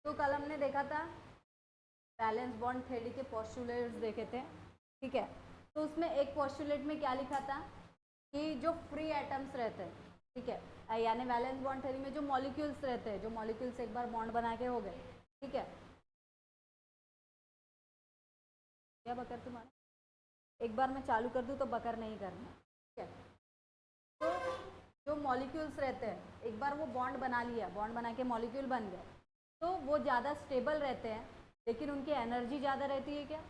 तो कल हमने देखा था बैलेंस बॉन्ड थ्योरी के पोस्टुलेट्स देखे थे, ठीक है। तो उसमें एक पोस्टुलेट में क्या लिखा था कि जो फ्री एटम्स रहते हैं, ठीक है, यानी बैलेंस बॉन्ड थ्योरी में जो मॉलिक्यूल्स रहते हैं, जो मॉलिक्यूल्स एक बार बॉन्ड बना के हो गए, ठीक है, क्या बकर तुम्हारा, एक बार मैं चालू कर दूँ तो बकर नहीं करना, ठीक है। तो जो मॉलिक्यूल्स रहते हैं एक बार वो बॉन्ड बना लिया, बॉन्ड बना के मॉलिक्यूल बन गए, तो वो ज़्यादा स्टेबल रहते हैं, लेकिन उनकी एनर्जी ज़्यादा रहती है क्या,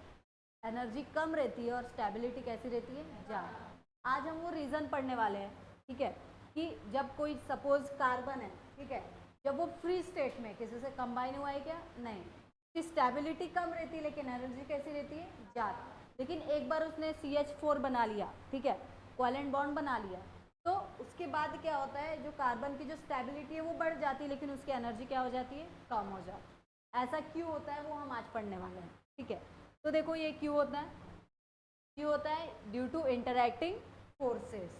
एनर्जी कम रहती है, और स्टेबिलिटी कैसी रहती है, ज़्यादा। आज हम वो रीज़न पढ़ने वाले हैं, ठीक है, कि जब कोई सपोज कार्बन है, ठीक है, जब वो फ्री स्टेट में किसी से कंबाइन हुआ है क्या, नहीं, उसकी स्टेबिलिटी कम रहती है लेकिन एनर्जी कैसी रहती है, ज़्यादा। लेकिन एक बार उसने CH4 बना लिया, ठीक है, कोवेलेंट बॉन्ड बना लिया, तो उसके बाद क्या होता है, जो कार्बन की जो स्टेबिलिटी है वो बढ़ जाती है, लेकिन उसकी एनर्जी क्या हो जाती है, कम हो जाती है। ऐसा क्यों होता है वो हम आज पढ़ने वाले हैं, ठीक है। तो देखो ये क्यों होता है, क्यों होता है, due to interacting forces,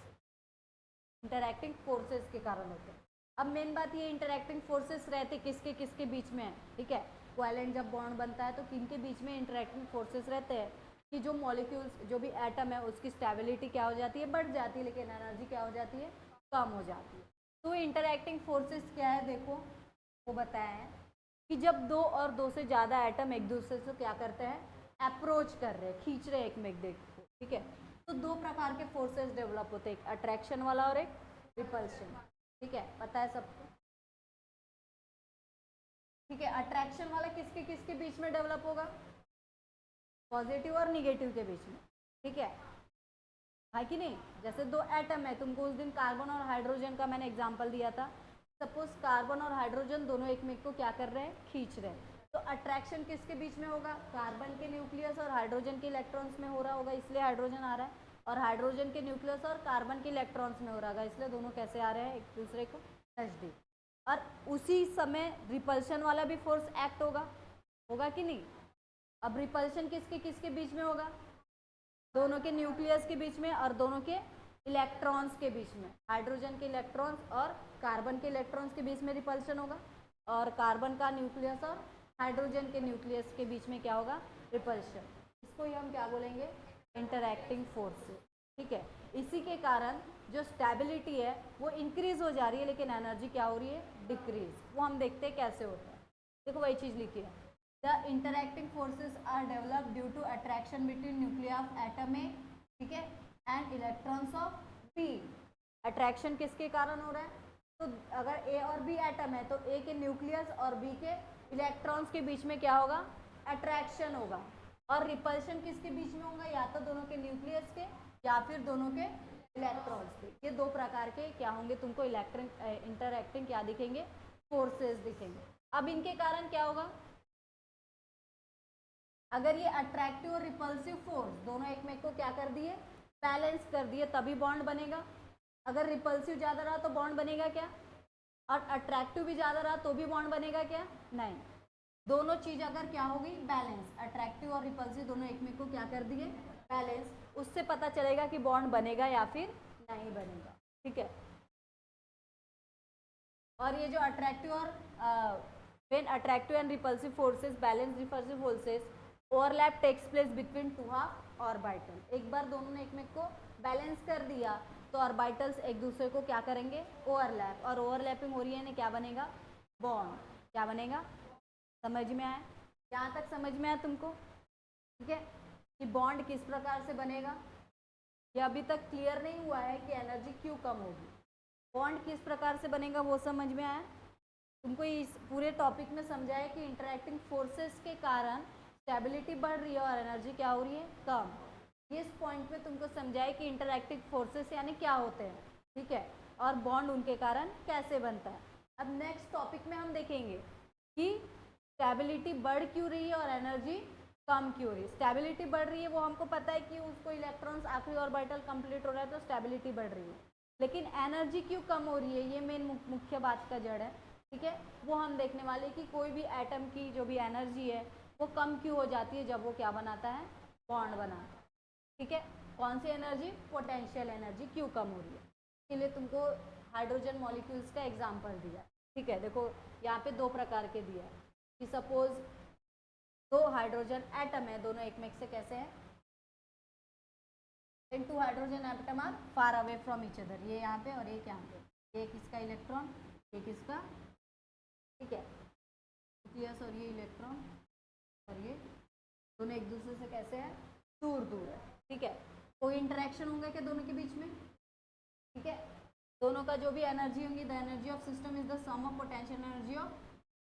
interacting forces के कारण होते हैं। अब मेन बात ये, इंटरैक्टिंग फोर्सेस रहते किसके किसके बीच में है, ठीक है, कोवेलेंट जब बॉन्ड बनता है तो किन के बीच में इंटरैक्टिंग फोर्सेस रहते हैं, कि जो मॉलिक्यूल्स, जो भी एटम है उसकी स्टेबिलिटी क्या हो जाती है, बढ़ जाती है, लेकिन एनर्जी क्या हो जाती है, कम हो जाती है। तो इंटरैक्टिंग फोर्सेस क्या है, देखो वो बताया है कि जब दो और दो से ज़्यादा एटम एक दूसरे से क्या करते हैं, अप्रोच कर रहे हैं, खींच रहे हैं एक में को, ठीक है। तो दो प्रकार के फोर्सेस डेवलप होते हैं, एक अट्रैक्शन वाला और एक रिपल्शन, ठीक है, पता है सबको, ठीक है। अट्रैक्शन वाला किसके किसके बीच में डेवलप होगा, पॉजिटिव और निगेटिव के बीच में, ठीक है कि नहीं। जैसे दो एटम है, तुमको उस दिन कार्बन और हाइड्रोजन का मैंने एग्जांपल दिया था, सपोज कार्बन और हाइड्रोजन दोनों एक में को क्या कर रहे हैं, खींच रहे हैं, तो अट्रैक्शन किसके बीच में होगा, कार्बन के न्यूक्लियस और हाइड्रोजन के इलेक्ट्रॉन्स में हो रहा होगा, इसलिए हाइड्रोजन आ रहा है, और हाइड्रोजन के न्यूक्लियस और कार्बन के इलेक्ट्रॉन्स में हो रहा होगा, इसलिए दोनों कैसे आ रहे हैं, एक दूसरे को नजदीक। और उसी समय रिपल्शन वाला भी फोर्स एक्ट होगा, होगा कि नहीं। अब रिपल्शन किसके किसके बीच में होगा, दोनों के न्यूक्लियस के बीच में और दोनों के इलेक्ट्रॉन्स के बीच में, हाइड्रोजन के इलेक्ट्रॉन्स और कार्बन के इलेक्ट्रॉन्स के बीच में रिपल्शन होगा, और कार्बन का न्यूक्लियस और हाइड्रोजन के न्यूक्लियस के बीच में क्या होगा, रिपल्शन। इसको ही हम क्या बोलेंगे, इंटरैक्टिंग फोर्सेस, ठीक है। इसी के कारण जो स्टेबिलिटी है वो इंक्रीज हो जा रही है, लेकिन एनर्जी क्या हो रही है, डिक्रीज। वो हम देखते हैं कैसे होता है, देखो वही चीज़ लिखी है, the interacting forces are developed due to attraction between nuclei of atom A, ठीक है, and electrons of B. Attraction किसके कारण हो रहा है, तो अगर ए और बी एटम है तो ए के न्यूक्लियस और बी के इलेक्ट्रॉन्स के बीच में क्या होगा, अट्रैक्शन होगा। और रिपल्शन किसके बीच में होगा, या तो दोनों के न्यूक्लियस के या फिर दोनों के इलेक्ट्रॉन्स के। ये दो प्रकार के क्या होंगे, तुमको इंटरैक्टिंग क्या दिखेंगे, फोर्सेस दिखेंगे। अब इनके कारण क्या होगा, अगर ये अट्रैक्टिव और रिपल्सिव फोर्स दोनों एक में को क्या कर दिए, बैलेंस कर दिए, तभी बॉन्ड बनेगा। अगर रिपल्सिव ज़्यादा रहा तो बॉन्ड बनेगा क्या, और अट्रैक्टिव भी ज़्यादा रहा तो भी बॉन्ड बनेगा क्या, नहीं। दोनों चीज़ अगर क्या होगी, बैलेंस, अट्रैक्टिव और रिपल्सिव दोनों एक में को क्या कर दिए, बैलेंस, उससे पता चलेगा कि बॉन्ड बनेगा या फिर नहीं बनेगा, ठीक है। और ये जो अट्रैक्टिव और when attractive and repulsive forces balance repulsive forces overlap takes place between two half orbital. एक बार दोनों ने एक में को बैलेंस कर दिया तो ऑर्बिटल्स एक दूसरे को क्या करेंगे, ओवरलैप, और ओवरलैपिंग हो रही है ना, क्या बनेगा, बॉन्ड, क्या बनेगा, समझ में आया, यहाँ तक समझ में आया तुमको, ठीक है, कि बॉन्ड किस प्रकार से बनेगा। ये अभी तक क्लियर नहीं हुआ है कि एनर्जी क्यों कम होगी, बॉन्ड किस प्रकार से बनेगा वो समझ में आया तुमको। इस पूरे टॉपिक में समझाया कि इंटरैक्टिंग फोर्सेस के कारण स्टेबिलिटी बढ़ रही है और एनर्जी क्या हो रही है, कम। इस पॉइंट पे तुमको समझाया कि इंटरैक्टिंग फोर्सेस यानी क्या होते हैं, ठीक है, और बॉन्ड उनके कारण कैसे बनता है। अब नेक्स्ट टॉपिक में हम देखेंगे कि स्टेबिलिटी बढ़ क्यों रही है और एनर्जी कम क्यों रही है। स्टेबिलिटी बढ़ रही है वो हमको पता है कि उसको इलेक्ट्रॉन्स आखिरी ऑर्बिटल कंप्लीट हो रहा है तो स्टेबिलिटी बढ़ रही है, लेकिन एनर्जी क्यों कम हो रही है, ये मेन मुख्य बात का जड़ है, ठीक है। वो हम देखने वाले कि कोई भी एटम की जो भी एनर्जी है वो कम क्यों हो जाती है जब वो क्या बनाता है, बॉन्ड बनाता है, ठीक है। कौन सी एनर्जी, पोटेंशियल एनर्जी क्यों कम हो रही है, इसलिए तुमको हाइड्रोजन मॉलिक्यूल्स का एग्जांपल दिया, ठीक है। देखो यहाँ पे दो प्रकार के दिया है, कि सपोज दो हाइड्रोजन एटम है, दोनों एक में से कैसे हैं, then two hydrogen atom are far away from each other, ये यहाँ पे और एक यहाँ पे, एक इसका इलेक्ट्रॉन एक इसका, ठीक है, न्यूक्लियस और ये इलेक्ट्रॉन और ये दोनों एक दूसरे से कैसे हैं, दूर दूर है, ठीक है। कोई इंटरेक्शन होगा क्या दोनों के बीच में, ठीक है। दोनों का जो भी एनर्जी होंगी, the energy of system is the sum of potential energy of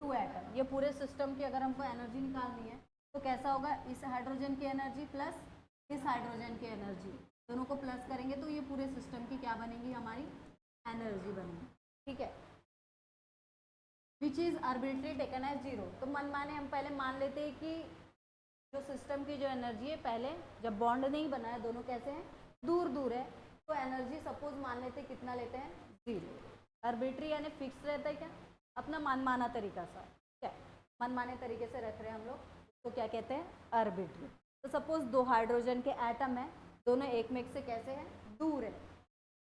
two atom. ये पूरे सिस्टम की अगर हमको एनर्जी निकालनी है तो कैसा होगा, इस हाइड्रोजन की एनर्जी प्लस इस हाइड्रोजन की एनर्जी, दोनों को प्लस करेंगे तो ये पूरे सिस्टम की क्या बनेगी, हमारी एनर्जी बनेगी, ठीक है। Which is arbitrary taken as zero. तो मन माने हम पहले मान लेते हैं कि जो सिस्टम की जो एनर्जी है, पहले जब बॉन्ड नहीं बना है, दोनों कैसे हैं, दूर दूर है, तो एनर्जी सपोज मान लेते हैं कितना लेते हैं, जीरो। आर्बिट्री यानी फिक्स रहता है क्या, अपना मनमाना तरीका सा, ठीक है, मनमाने तरीके से रख रहे हैं हम लोग, तो क्या कहते हैं, आर्बिट्री। तो सपोज दो हाइड्रोजन के एटम है, दोनों एक में से कैसे हैं, दूर है,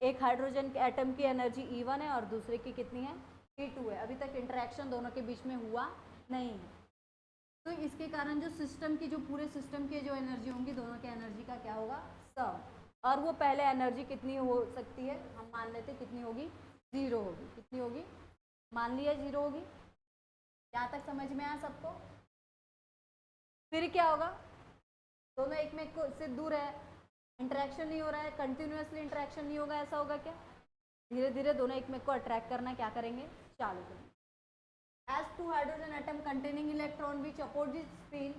एक हाइड्रोजन के एटम की एनर्जी E1 है और दूसरे की कितनी है, E2 है, अभी तक इंटरेक्शन दोनों के बीच में हुआ नहीं है, तो इसके कारण जो सिस्टम की, जो पूरे सिस्टम की जो एनर्जी होंगी, दोनों की एनर्जी का क्या होगा, सम, और वो पहले एनर्जी कितनी हो सकती है, हम मान लेते कितनी होगी, जीरो होगी, कितनी होगी, मान लिया जीरो होगी, यहाँ तक समझ में आया सबको। फिर क्या होगा, दोनों एक में से दूर है, इंटरेक्शन नहीं हो रहा है, कंटिन्यूसली इंटरेक्शन नहीं होगा, ऐसा होगा क्या, धीरे धीरे दोनों एक में को अट्रैक्ट करना क्या करेंगे, चालू करेंगे। As two hydrogen atom containing electron which opposite spin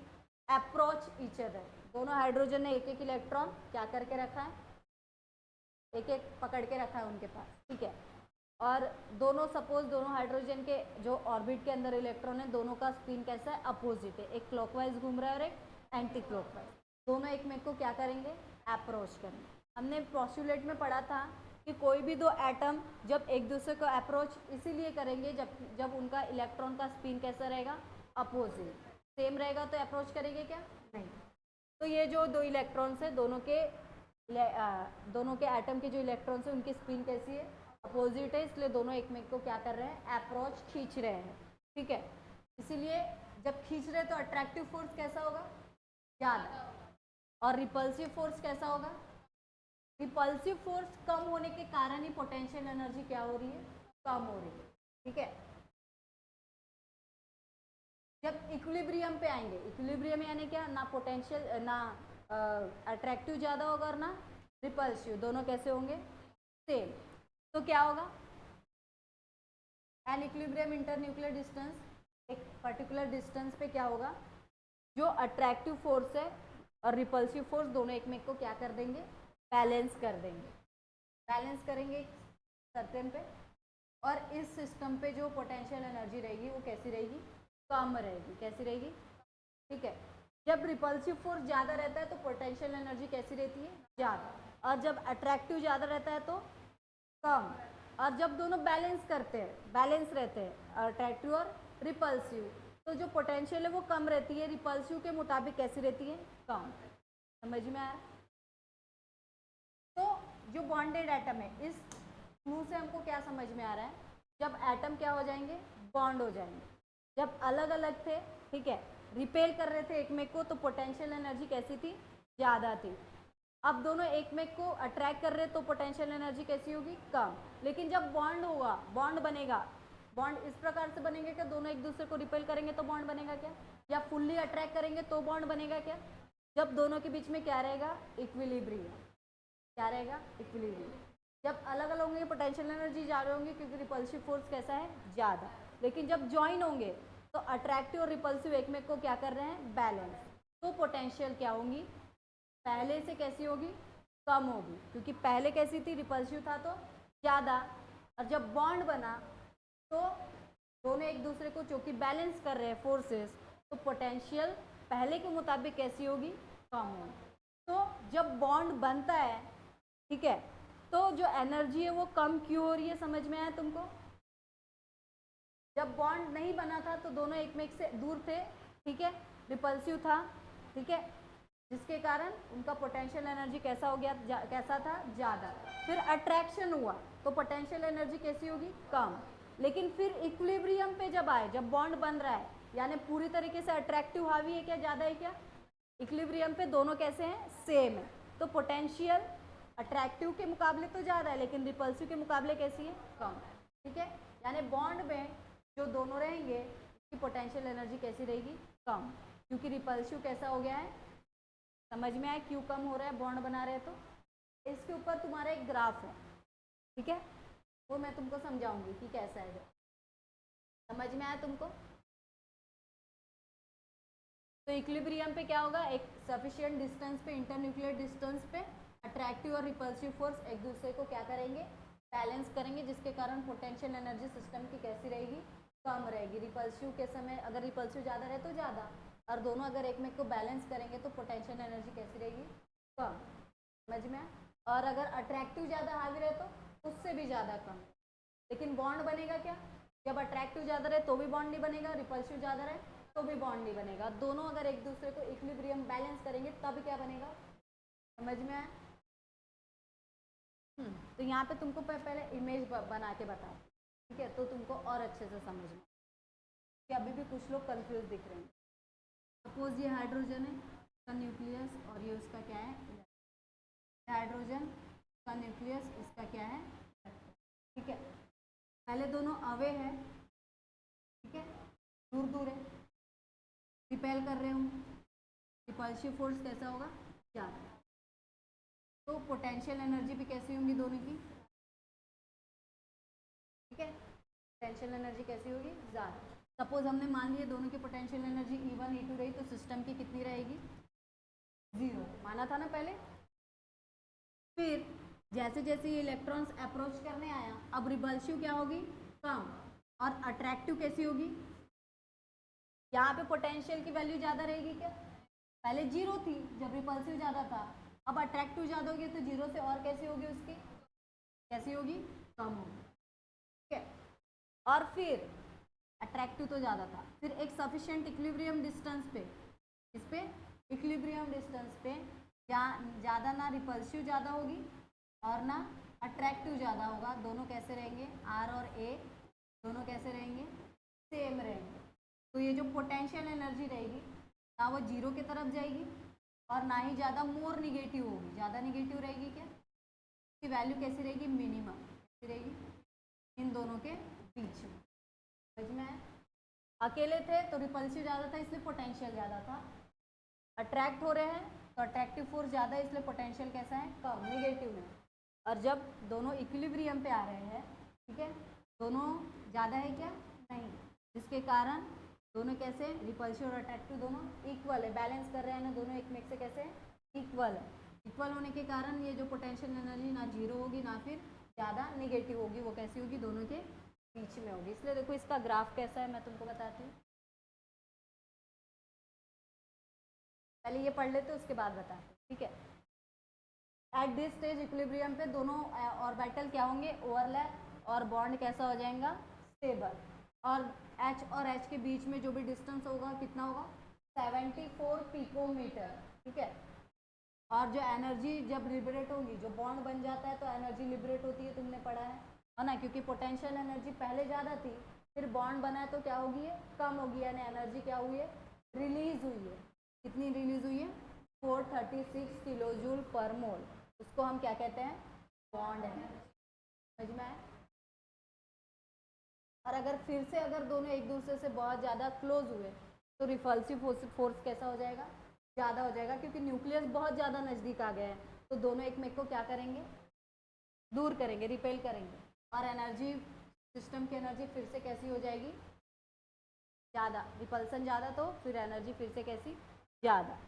approach each other, दोनों हाइड्रोजन ने एक एक इलेक्ट्रॉन क्या करके रखा है, एक एक पकड़ के रखा है उनके पास, ठीक है, और दोनों सपोज दोनों हाइड्रोजन के जो ऑर्बिट के अंदर इलेक्ट्रॉन है, दोनों का स्पिन कैसा है, अपोजिट है, एक क्लॉकवाइज घूम रहा है और एक एंटी क्लॉकवाइज, दोनों एक में को क्या करेंगे, अप्रोच करेंगे। हमने पोस्टुलेट में पढ़ा था कि कोई भी दो एटम जब एक दूसरे को अप्रोच इसीलिए करेंगे जब उनका इलेक्ट्रॉन का स्पिन कैसा रहेगा, अपोजिट, सेम रहेगा तो अप्रोच करेंगे क्या, नहीं। तो ये जो दो इलेक्ट्रॉन्स है, दोनों के एटम के जो इलेक्ट्रॉन्स है, उनकी स्पिन कैसी है, अपोजिट है, इसलिए दोनों एक में को क्या कर रहे हैं, अप्रोच खींच रहे हैं, ठीक है। इसीलिए जब खींच रहे हैं तो अट्रैक्टिव फोर्स कैसा होगा, ज़्यादा, और रिपल्सिव फोर्स कैसा होगा, रिपल्सिव फोर्स कम होने के कारण ही पोटेंशियल एनर्जी क्या हो रही है, कम हो रही है, ठीक है। जब इक्विलिब्रियम पे आएंगे, इक्विलिब्रियम यानी क्या, ना पोटेंशियल ना अट्रैक्टिव ज़्यादा होगा और ना रिपल्सिव, दोनों कैसे होंगे, सेम। तो क्या होगा, an equilibrium inter nuclear distance, एक पर्टिकुलर डिस्टेंस पे क्या होगा, जो अट्रैक्टिव फोर्स है और रिपल्सिव फोर्स दोनों एक में को क्या कर देंगे, बैलेंस कर देंगे, बैलेंस करेंगे सर्टेन पे, और इस सिस्टम पे जो पोटेंशियल एनर्जी रहेगी वो कैसी रहेगी, कम रहेगी, कैसी रहेगी, ठीक है। जब रिपल्सिव फोर्स ज़्यादा रहता है तो पोटेंशियल एनर्जी कैसी रहती है, ज़्यादा, और जब अट्रैक्टिव ज़्यादा रहता है तो कम, और जब दोनों बैलेंस करते हैं, बैलेंस रहते हैं अट्रैक्टिव और रिपल्सिव, तो जो पोटेंशियल है वो कम रहती है, रिपल्सिव के मुताबिक कैसी रहती है, कम, समझ में आया। तो जो बॉन्डेड एटम है, इस मुंह से हमको क्या समझ में आ रहा है, जब एटम क्या हो जाएंगे, बॉन्ड हो जाएंगे, जब अलग अलग थे, ठीक है, रिपेल कर रहे थे एक में को, तो पोटेंशियल एनर्जी कैसी थी, ज़्यादा थी। अब दोनों एक में को अट्रैक्ट कर रहे तो पोटेंशियल एनर्जी कैसी होगी, कम। लेकिन जब बॉन्ड होगा, बॉन्ड बनेगा, बॉन्ड इस प्रकार से बनेंगे कि दोनों एक दूसरे को रिपेल करेंगे तो बॉन्ड बनेगा क्या, या फुल्ली अट्रैक्ट करेंगे तो बॉन्ड बनेगा क्या, जब दोनों के बीच में क्या रहेगा, इक्विलिब्रियम, क्या रहेगा, इक्विलिब्रियम। जब अलग अलग होंगे पोटेंशियल एनर्जी ज़्यादा होंगी क्योंकि रिपल्सिव फोर्स कैसा है, ज़्यादा। लेकिन जब ज्वाइन होंगे तो अट्रैक्टिव और रिपल्सिव एक में को क्या कर रहे हैं, बैलेंस, तो पोटेंशियल क्या होंगी, पहले से कैसी होगी, कम होगी, क्योंकि पहले कैसी थी, रिपल्सिव था तो ज़्यादा, और जब बॉन्ड बना तो दोनों एक दूसरे को चूँकि बैलेंस कर रहे हैं फोर्सेस, तो पोटेंशियल पहले के मुताबिक कैसी होगी, कम होगी। तो जब बॉन्ड बनता है, ठीक है, तो जो एनर्जी है वो कम क्यों हो रही है, समझ में आया तुमको। जब बॉन्ड नहीं बना था तो दोनों एक में से दूर थे, ठीक है, रिपल्सिव था, ठीक है, जिसके कारण उनका पोटेंशियल एनर्जी कैसा हो गया, कैसा था, ज़्यादा। फिर अट्रैक्शन हुआ तो पोटेंशियल एनर्जी कैसी होगी, कम। लेकिन फिर इक्विलिब्रियम पे जब आए, जब बॉन्ड बन रहा है यानी पूरी तरीके से अट्रैक्टिव हावी है क्या, ज़्यादा है क्या, इक्विलिब्रियम पे दोनों कैसे हैं, सेम है। तो पोटेंशियल अट्रैक्टिव के मुकाबले तो ज़्यादा है, लेकिन रिपल्सिव के मुकाबले कैसी है, कम। ठीक है, यानी बॉन्ड में जो दोनों रहेंगे उसकी पोटेंशियल एनर्जी कैसी रहेगी, कम, क्योंकि रिपल्सिव कैसा हो गया है, समझ में आया क्यों कम हो रहा है, बॉन्ड बना रहे हैं तो। इसके ऊपर तुम्हारा एक ग्राफ है, ठीक है, वो मैं तुमको समझाऊंगी कि कैसा है, समझ में आया तुमको। तो इक्विलिब्रियम पे क्या होगा, एक सफिशिएंट डिस्टेंस पे, इंटरन्यूक्लियर डिस्टेंस पे अट्रैक्टिव और रिपल्सिव फोर्स एक दूसरे को क्या करेंगे, बैलेंस करेंगे, जिसके कारण पोटेंशियल एनर्जी सिस्टम की कैसी रहेगी, कम रहेगी। रिपल्सिव के समय अगर रिपल्सिव ज़्यादा रहे तो ज़्यादा, और दोनों अगर एक में को बैलेंस करेंगे तो पोटेंशियल एनर्जी कैसी रहेगी, कम, समझ में। और अगर अट्रैक्टिव ज़्यादा हावी रहे तो उससे भी ज़्यादा कम। लेकिन बॉन्ड बनेगा क्या, जब अट्रैक्टिव ज़्यादा रहे तो भी बॉन्ड नहीं बनेगा, रिपल्सिव ज़्यादा रहे तो भी बॉन्ड नहीं बनेगा। दोनों अगर एक दूसरे को इक्विलिब्रियम बैलेंस करेंगे तब क्या बनेगा, समझ में आया। तो यहाँ पे तुमको पहले इमेज बना के बता, ठीक है, तो तुमको और अच्छे से समझ में, कि अभी भी कुछ लोग कंफ्यूज दिख रहे हैं। सपोज ये हाइड्रोजन है का न्यूक्लियस, और ये उसका क्या है, हाइड्रोजन का न्यूक्लियस, इसका क्या है, ठीक है। पहले दोनों अवे है, ठीक है, दूर दूर है, रिपेल कर रहे हूँ, रिपल्सिव फोर्स कैसा होगा, ज़्यादा। तो पोटेंशियल एनर्जी भी कैसी होंगी दोनों की, ठीक है, पोटेंशियल एनर्जी कैसी होगी, ज़्यादा। सपोज हमने मान लिया दोनों की पोटेंशियल एनर्जी E1 E2 रही, तो सिस्टम की कितनी रहेगी, 0, माना था ना पहले। फिर जैसे जैसे ये इलेक्ट्रॉन्स अप्रोच करने आया, अब रिपल्सिव क्या होगी, कम, और अट्रैक्टिव कैसी होगी, यहाँ पे पोटेंशियल की वैल्यू ज़्यादा रहेगी क्या, पहले 0 थी जब रिपल्सिव ज़्यादा था, अब अट्रैक्टिव ज़्यादा होगी तो 0 से और कैसी होगी उसकी, कैसी होगी, कम होगी, ठीक है। और फिर अट्रैक्टिव तो ज़्यादा था, फिर एक सफिशिएंट इक्विलिब्रियम डिस्टेंस पे, इस पे इक्विलिब्रियम डिस्टेंस पे ज़्यादा ना रिपल्सिव ज़्यादा होगी और ना अट्रैक्टिव ज़्यादा होगा, दोनों कैसे रहेंगे, R और A दोनों कैसे रहेंगे, सेम रहेंगे। तो ये जो पोटेंशियल एनर्जी रहेगी ना वो 0 की तरफ जाएगी और ना ही ज़्यादा मोर निगेटिव होगी, ज़्यादा निगेटिव रहेगी क्या, इसकी वैल्यू कैसी रहेगी, मिनिमम कैसी रहेगी, इन दोनों के बीच में, समझ में आया। अकेले थे तो रिपल्सिव ज़्यादा था इसलिए पोटेंशियल ज़्यादा था, अट्रैक्ट हो रहे हैं तो अट्रैक्टिव फोर्स ज़्यादा है इसलिए पोटेंशियल कैसा है, कम, निगेटिव में। और जब दोनों इक्विलिब्रियम पे आ रहे हैं, ठीक है, दोनों ज़्यादा है क्या, नहीं, जिसके कारण दोनों कैसे, रिपल्सिव और अट्रैक्टिव दोनों इक्वल है, बैलेंस कर रहे हैं ना, दोनों एक में से कैसे इक्वल है। इक्वल होने के कारण ये जो पोटेंशियल एनर्जी ना 0 होगी ना फिर ज़्यादा निगेटिव होगी, वो कैसी होगी, दोनों के बीच में होगी। इसलिए देखो इसका ग्राफ कैसा है मैं तुमको बताती हूँ, पहले ये पढ़ लेते उसके बाद बताते हैं, ठीक है। एट दिस स्टेज इक्विलिब्रियम पे दोनों ऑर्बिटल क्या होंगे, ओवरलैप, और बॉन्ड कैसा हो जाएगा, स्टेबल। और H और H के बीच में जो भी डिस्टेंस होगा कितना होगा, 74 पिकोमीटर, ठीक है। और जो एनर्जी जब लिबरेट होगी, जो बॉन्ड बन जाता है तो एनर्जी लिबरेट होती है, तुमने पढ़ा है ना, क्योंकि पोटेंशियल एनर्जी पहले ज़्यादा थी, फिर बॉन्ड बना है तो क्या होगी, कम होगी, यानी एनर्जी क्या हुई है, रिलीज हुई है। कितनी रिलीज हुई है, 436 किलो जूल पर मोल, उसको हम क्या कहते हैं, बॉन्ड एनर्जी, समझ में आया। और अगर फिर से अगर दोनों एक दूसरे से बहुत ज़्यादा क्लोज हुए तो रिपल्सिव फोर्स कैसा हो जाएगा, ज़्यादा हो जाएगा, क्योंकि न्यूक्लियस बहुत ज़्यादा नज़दीक आ गया है, तो दोनों एक में को क्या करेंगे, दूर करेंगे, रिपेल करेंगे, और एनर्जी सिस्टम की एनर्जी फिर से कैसी हो जाएगी, ज़्यादा, रिपल्सन ज़्यादा तो फिर एनर्जी फिर से कैसी, ज़्यादा,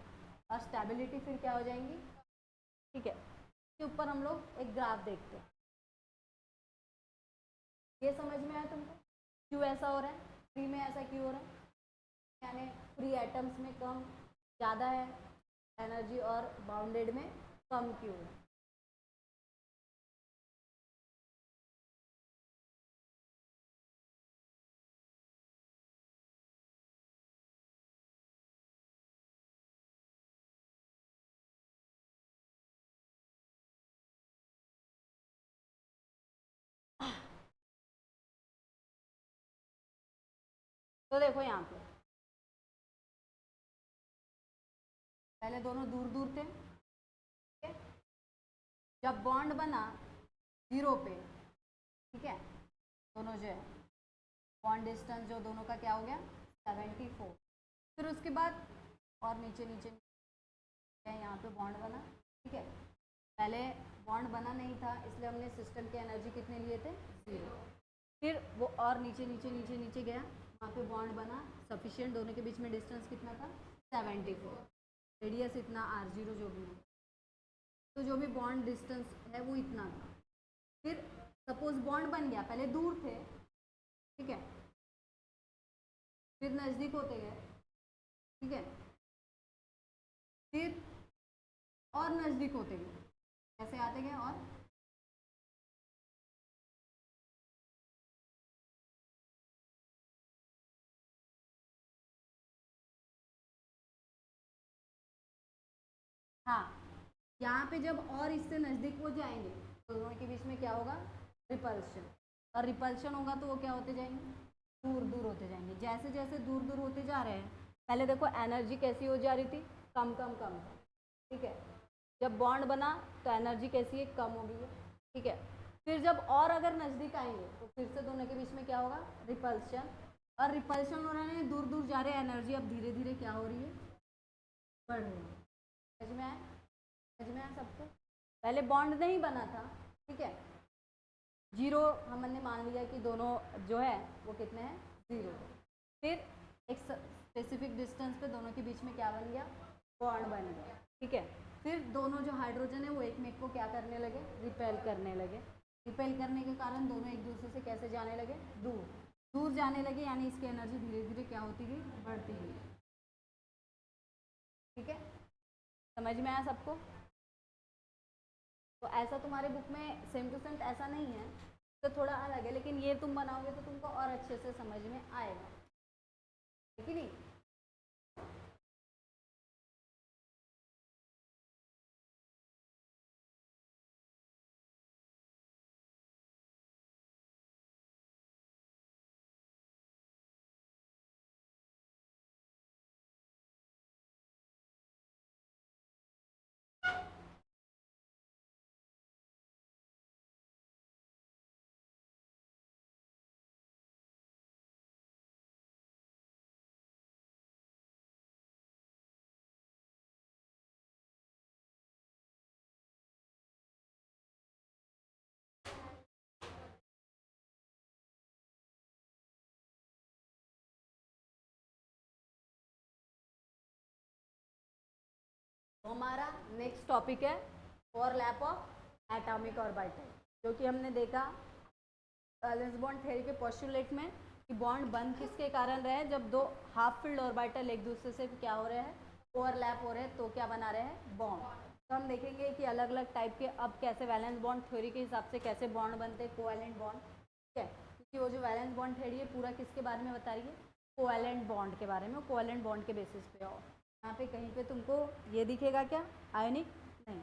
और स्टेबिलिटी फिर क्या हो जाएंगी, ठीक है। इसके ऊपर हम लोग एक ग्राफ देखते हैं, ये समझ में आया तुमको क्यों ऐसा हो रहा है, फ्री में ऐसा क्यों हो रहा है, यानी फ्री एटम्स में कम ज़्यादा है एनर्जी और बाउंडेड में कम क्यों है। तो देखो यहाँ पे पहले दोनों दूर दूर थे, ठीक है। जब बॉन्ड बना 0 पे, ठीक है, दोनों जो है बॉन्ड डिस्टेंस जो दोनों का क्या हो गया 74। फिर उसके बाद और नीचे नीचे यहाँ पे बॉन्ड बना, ठीक है। पहले बॉन्ड बना नहीं था इसलिए हमने सिस्टम की एनर्जी कितने लिए थे 0। फिर वो और नीचे नीचे नीचे नीचे गया, वहाँ पे बॉन्ड बना सफिशिएंट, दोनों के बीच में डिस्टेंस कितना था 74, रेडियस इतना r0 जो भी है, तो जो भी बॉन्ड डिस्टेंस है वो इतना था। फिर सपोज बॉन्ड बन गया, पहले दूर थे, ठीक है, फिर नज़दीक होते गए, ठीक है, फिर और नज़दीक होते गए, ऐसे आते गए और हाँ, यहाँ पे जब और इससे नज़दीक हो जाएंगे तो दोनों के बीच में क्या होगा रिपल्शन, और रिपल्शन होगा तो वो क्या होते जाएंगे दूर दूर होते जाएंगे। जैसे जैसे दूर दूर होते जा रहे हैं, पहले देखो एनर्जी कैसी हो जा रही थी कम कम कम, ठीक है। जब बॉन्ड बना तो एनर्जी कैसी है कम हो गई है, ठीक है। फिर जब और अगर नज़दीक आएंगे तो फिर से दोनों के बीच में क्या होगा रिपल्शन, और रिपल्शन हो रहा है, दूर दूर जा रहे हैं, एनर्जी अब धीरे धीरे क्या हो रही है बढ़ रही है। समझ में आया, समझ में आया सबको। पहले बॉन्ड नहीं बना था, ठीक है, 0 हमने मान लिया कि दोनों जो है वो कितने हैं 0। फिर एक स्पेसिफिक डिस्टेंस पे दोनों के बीच में क्या बन गया बॉन्ड बन गया, ठीक है। फिर दोनों जो हाइड्रोजन है वो एक में को क्या करने लगे रिपेल करने लगे, रिपेल करने के कारण दोनों एक दूसरे से कैसे जाने लगे दूर दूर जाने लगे, यानी इसकी एनर्जी धीरे धीरे क्या होती गई बढ़ती गई, ठीक है। समझ में आया सबको। तो ऐसा तुम्हारे बुक में सेम टू सेम ऐसा नहीं है, तो थोड़ा अलग है, लेकिन ये तुम बनाओगे तो तुमको और अच्छे से समझ में आएगा, है कि नहीं। तो हमारा नेक्स्ट टॉपिक है ओवरलैप ऑफ एटॉमिक ऑर्बिटल, जो कि हमने देखा वैलेंस बॉन्ड थ्योरी के पोस्टुलेट में कि बॉन्ड बंद किसके कारण रहे, जब दो हाफ फील्ड ऑर्बिटल एक दूसरे से क्या हो रहे हैं ओवरलैप हो रहे हैं, तो क्या बना रहे हैं बॉन्ड। तो हम देखेंगे कि अलग अलग टाइप के अब कैसे वैलेंस बॉन्ड थ्योरी के हिसाब से कैसे बॉन्ड बनते हैं कोवैलेंट बॉन्ड, ठीक है। क्योंकि वो जो वैलेंस बॉन्ड थ्योरी है पूरा किसके बारे में बता रही है कोवैलेंट बॉन्ड के बारे में, कोवैलेंट बॉन्ड के बेसिस पे। और यहाँ पे कहीं पे तुमको ये दिखेगा क्या आयोनिक नहीं,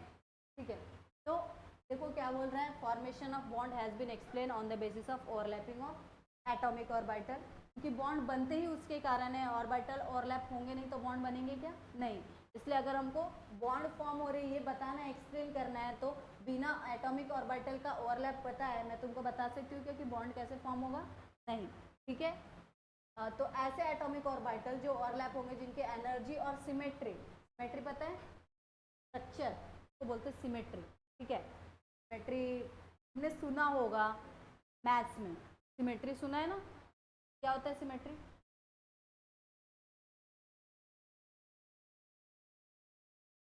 ठीक है। तो देखो क्या बोल रहा है formation of bond has been explain on the basis of overlapping of atomic orbital, क्योंकि बॉन्ड बनते ही उसके कारण है, ऑर्बिटल ओवरलैप होंगे नहीं तो बॉन्ड बनेंगे क्या नहीं। इसलिए अगर हमको बॉन्ड फॉर्म हो रही है बताना है एक्सप्लेन करना है तो बिना एटॉमिक ऑर्बिटल का ओवरलैप पता है मैं तुमको बता सकती हूँ कि बॉन्ड कैसे फॉर्म होगा नहीं, ठीक है। तो ऐसे एटॉमिक ऑर्बिटल जो ओवरलैप होंगे जिनके एनर्जी और सिमेट्री, सिमेट्री पता है स्ट्रक्चर तो बोलते हैं सिमेट्री, ठीक है। सिमेट्री हमने सुना होगा मैथ्स में, सिमेट्री सुना है ना, क्या होता है सिमेट्री।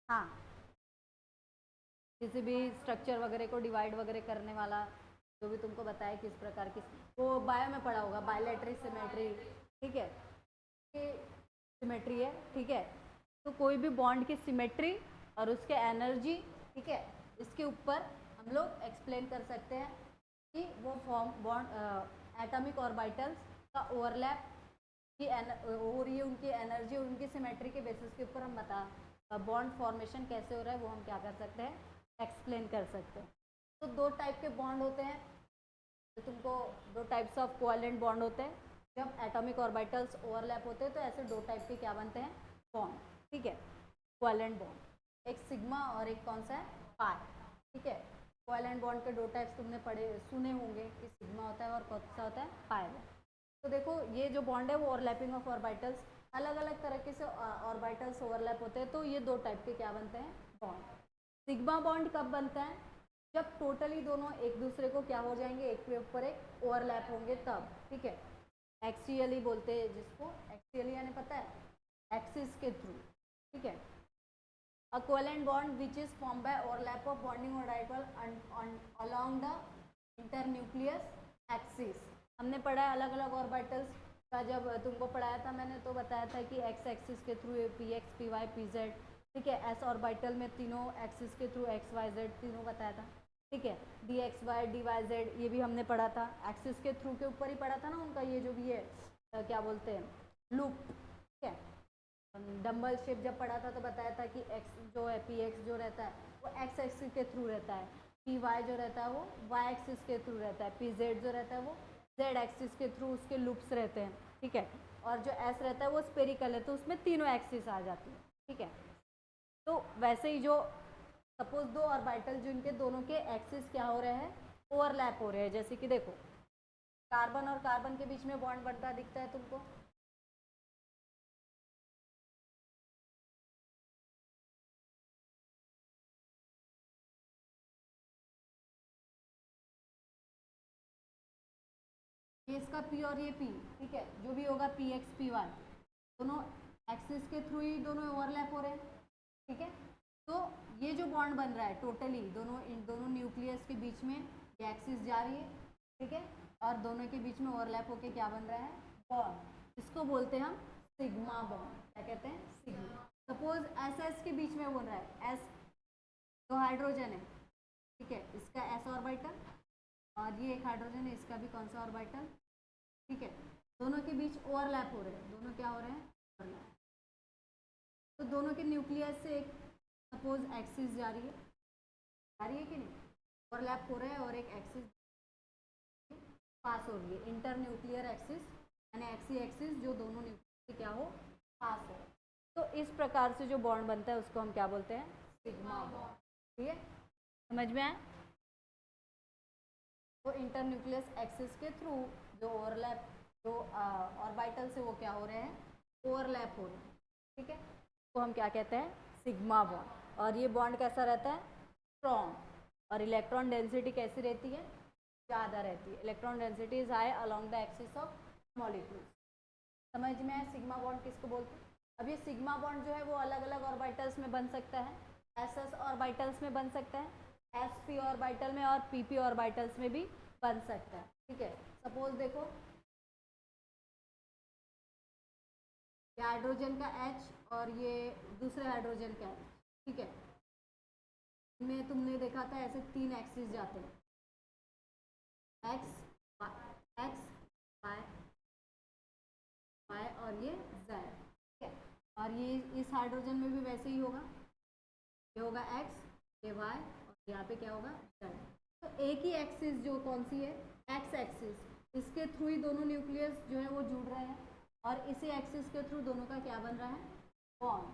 हाँ, किसी भी स्ट्रक्चर वगैरह को डिवाइड वगैरह करने वाला जो भी तुमको बताया किस प्रकार की, वो बायो में पढ़ा होगा बायोलेटरी सिमेट्री, ठीक है, सिमेट्री है, ठीक है। तो कोई भी बॉन्ड की सिमेट्री और उसके एनर्जी, ठीक है, इसके ऊपर हम लोग एक्सप्लेन कर सकते हैं कि वो फॉर्म बॉन्ड एटॉमिक ऑर्बिटल्स का ओवरलैप की हो रही है, उनकी एनर्जी और उनकी सिमेट्री के बेसिस के ऊपर हम बता बॉन्ड फॉर्मेशन कैसे हो रहा है वो हम क्या कर सकते हैं एक्सप्लेन कर सकते हैं। तो दो टाइप के बॉन्ड होते हैं, तो तुमको दो टाइप्स ऑफ कोवैलेंट बॉन्ड होते हैं, जब एटॉमिक ऑर्बिटल्स ओवरलैप होते हैं तो ऐसे दो टाइप के क्या बनते हैं बॉन्ड, ठीक है। कोवेलेंट बॉन्ड, एक सिग्मा और एक कौन सा है, पाई, ठीक है। कोवेलेंट बॉन्ड के 2 टाइप्स तुमने सुने होंगे कि सिग्मा होता है और कौन सा होता है, पाई बॉन्ड। तो देखो ये जो बॉन्ड है वो ओवरलैपिंग ऑफ ऑर्बिटल्स, अलग अलग तरीके से ऑर्बिटल्स ओवरलैप होते हैं, तो ये 2 टाइप के क्या बनते हैं, बॉन्ड। सिग्मा बॉन्ड कब बनता है, जब टोटली दोनों एक दूसरे को क्या हो जाएंगे, एक के ऊपर एक ओवरलैप होंगे तब, ठीक है। एक्सियली बोलते हैं जिसको, एक्सियली यानी पता है, एक्सिस के थ्रू, ठीक है। A covalent bond which is formed by overlap of bonding orbital along the internucleus axis। हमने पढ़ा है अलग अलग ऑर्बिटल्स का, जब तुमको पढ़ाया था मैंने तो बताया था कि एक्स एक्सिस के through P X P Y P Z, ठीक है। एस ऑर्बिटल में तीनों एक्सिस के थ्रू एक्स वाई जेड तीनों बताया था, ठीक है। D X Y D Y Z ये भी हमने पढ़ा था, एक्सिस के थ्रू के ऊपर ही पढ़ा था ना उनका, ये जो भी है क्या बोलते हैं, लूप, ठीक है। डम्बल शेप जब पढ़ा था तो बताया था कि एक्स जो है पी एक्स जो रहता है वो एक्स एक्सिस के थ्रू रहता है, पी वाई जो रहता है वो वाई एक्सिस के थ्रू रहता है, पी जेड जो रहता है वो जेड एक्सिस के थ्रू उसके लूप्स रहते हैं, ठीक है। और जो एस रहता है वो स्पेरिकल है, तो उसमें तीनों एक्सिस आ जाती है, ठीक है। तो वैसे ही जो सपोज 2 ऑर्बिटल जिनके दोनों के एक्सिस क्या हो रहे हैं, ओवरलैप हो रहे हैं, जैसे कि देखो कार्बन और कार्बन के बीच में बॉन्ड बनता दिखता है तुमको, ये इसका पी और ये पी, ठीक है, जो भी होगा पी एक्स पी वाई दोनों एक्सिस के थ्रू ही दोनों ओवरलैप हो रहे हैं, ठीक है। तो ये जो बॉन्ड बन रहा है टोटली इन दोनों न्यूक्लियस के बीच में ये एक्सिस जा रही है, ठीक है, और दोनों के बीच में ओवरलैप होके क्या बन रहा है, बॉन्ड। इसको बोलते हैं हम सिग्मा बॉन्ड, क्या कहते हैं, सिग्मा। सपोज एस एस के बीच में बन रहा है, एस जो हाइड्रोजन है, ठीक है, इसका एस ऑर्बिटल और ये एक हाइड्रोजन है, इसका भी कौन सा ऑर्बिटल, ठीक है। दोनों के बीच ओवरलैप हो रहे हैं, दोनों क्या हो रहे हैं, ओवरलैप। तो दोनों के न्यूक्लियस से एक सपोज एक्सिस जा रही है कि नहीं, ओवरलैप हो रहा है और एक एक्सिस पास हो रही है, इंटर न्यूक्लियर एक्सिस यानी एक्सी एक्सिस जो दोनों न्यूक्लियस से क्या हो, पास हो। तो इस प्रकार से जो बॉन्ड बनता है उसको हम क्या बोलते हैं, सिग्मा बॉन्ड, ठीक है, समझ में आया। तो इंटर न्यूक्लियस एक्सिस के थ्रू जो ओवरलैप जो ऑर्बिटल से वो क्या हो रहे हैं, ओवरलैप हो रहे हैं, ठीक है। तो हम क्या कहते हैं, सिग्मा बॉन्ड। और ये बॉन्ड कैसा रहता है, स्ट्रॉन्ग, और इलेक्ट्रॉन डेंसिटी कैसी रहती है, ज़्यादा रहती है। Electron density is high along the axis of molecule. समझ में है सिग्मा बॉन्ड किसको बोलते हैं। अब ये सिग्मा बॉन्ड जो है वो अलग अलग ऑर्बिटल्स में बन सकता है, एस एस ऑर्बिटल्स में बन सकता है, एस पी ऑर्बिटल में और पी पी ऑर्बिटल्स में भी बन सकता है, ठीक है। सपोज देखो ये हाइड्रोजन का H और ये दूसरे हाइड्रोजन का H, ठीक है, इनमें तुमने देखा था ऐसे 3 एक्सिस जाते हैं, एक्स वाई और ये जेड, ठीक है। और ये इस हाइड्रोजन में भी वैसे ही होगा, ये होगा एक्स, ये वाई और यहाँ पे क्या होगा, जेड। तो एक ही एक्सिस जो कौन सी है, एक्स एक्सिस, इसके थ्रू ही दोनों न्यूक्लियस जो है वो जुड़ रहे हैं और इसी एक्सिस के थ्रू दोनों का क्या बन रहा है, बॉन्ड।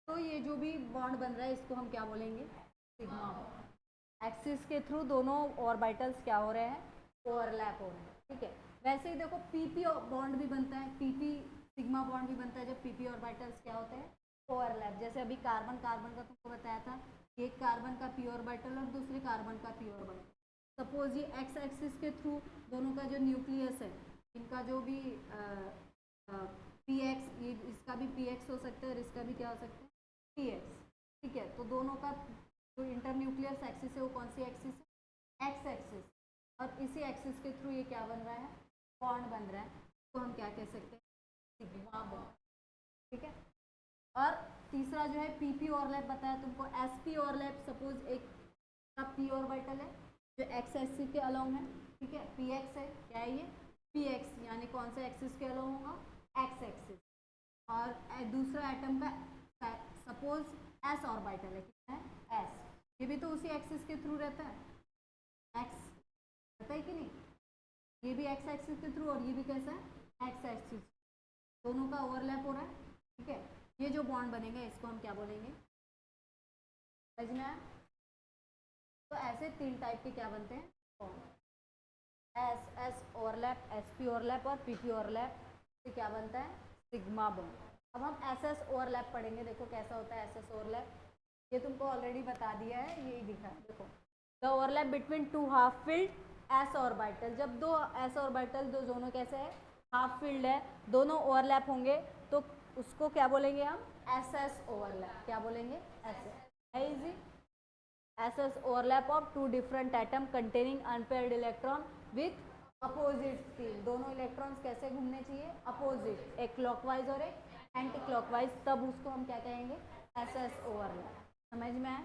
तो ये जो भी बॉन्ड बन रहा है इसको हम क्या बोलेंगे, सिग्मा बॉन्ड। एक्सिस के थ्रू दोनों ऑर्बिटल्स क्या हो रहे हैं, ओवरलैप हो रहे हैं, ठीक है। वैसे ही देखो पीपी बॉन्ड भी बनता है, पीपी सिग्मा बॉन्ड भी बनता है जब पीपी ऑर्बिटल्स क्या होते हैं, ओवरलैप। जैसे अभी कार्बन कार्बन का तुमको बताया था, एक कार्बन का पी ऑर्बिटल और दूसरे कार्बन का पी ऑर्बिटल। सपोज ये एक्स एक्सिस के थ्रू दोनों का जो न्यूक्लियस है, इनका जो भी पी एक्स, ये इसका भी पी एक्स हो सकता है और इसका भी क्या हो सकता है, पी एक्स, ठीक है। तो दोनों का जो इंटर न्यूक्लियस एक्सिस है वो कौन सी एक्सिस है, एक्स एक्सिस, और इसी एक्सिस के थ्रू ये क्या बन रहा है, बॉन्ड बन रहा है, तो हम क्या कह सकते हैं, सिग्मा बॉन्ड, ठीक है। और तीसरा जो है पीपी ऑरलैप बताया तुमको, एसपी ऑरलैप, सपोज एक का पी ऑर्बिटल है जो एक्स एक्सिस के अलोंग है, ठीक है, पी एक्स है, क्या है ये, पी एक्स, यानी कौन सा एक्सिस के अलोंग होगा, एक्स एक्सिस। और दूसरा एटम का सपोज एस ऑर्बिटल है, कितना है, एस, ये भी तो उसी एक्सिस के थ्रू रहता है, एक्स रहता है कि नहीं, ये भी एक्स एक्सिस के थ्रू और ये भी कैसा है, एक्स एक्सिस, दोनों का ओवरलैप हो रहा है, ठीक है। ये जो बॉन्ड बनेगा इसको हम क्या बोलेंगे, समझ में आया? तो ऐसे 3 टाइप के क्या बनते हैं, S S overlap, S P overlap और पी पी ओवरलैप से क्या बनता है, सिग्मा बॉन्ड। अब हम एस एस ओवरलैप पढ़ेंगे, देखो कैसा होता है एस एस ओवरलैप। ये तुमको ऑलरेडी बता दिया है, यही दिखा है देखो, the overlap between two half filled S orbital. जब दो एस ऑर्बिटल दो दोनों कैसे है, हाफ फील्ड है, दोनों ओवरलैप होंगे तो उसको क्या बोलेंगे हम, एस एस ओवरलैप। क्या बोलेंगे, एस एस। है easy. S S overlap of two different atom containing unpaired electron with opposite spin. दोनों इलेक्ट्रॉन्स कैसे घूमने चाहिए, अपोजिट, एक क्लॉकवाइज और एक एंटी क्लॉकवाइज, तब उसको हम क्या कहेंगे, एस एस ओवरलैप। समझ में आया?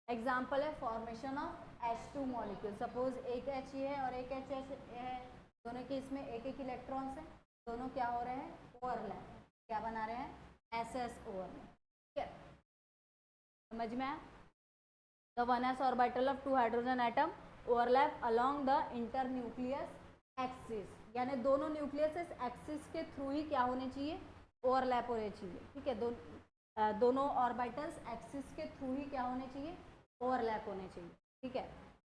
एग्जाम्पल है formation of H2 molecule. Suppose एक H ये है और एक H है, दोनों के इसमें एक एक इलेक्ट्रॉन्स हैं, दोनों क्या हो रहे हैं, ओवरलैप। क्या बना रहे हैं, एस एस ओवरलैप। ठीक है, समझ में आया? The 1s orbital of 2 hydrogen atom overlap along the internucleus axis, यानी दोनों न्यूक्लियस एक्सिस के थ्रू ही क्या होने चाहिए, ओवरलैप होने चाहिए। ठीक है, दोनों ऑर्बिटल्स एक्सिस के थ्रू ही क्या होने चाहिए, ओवरलैप होने चाहिए। ठीक है,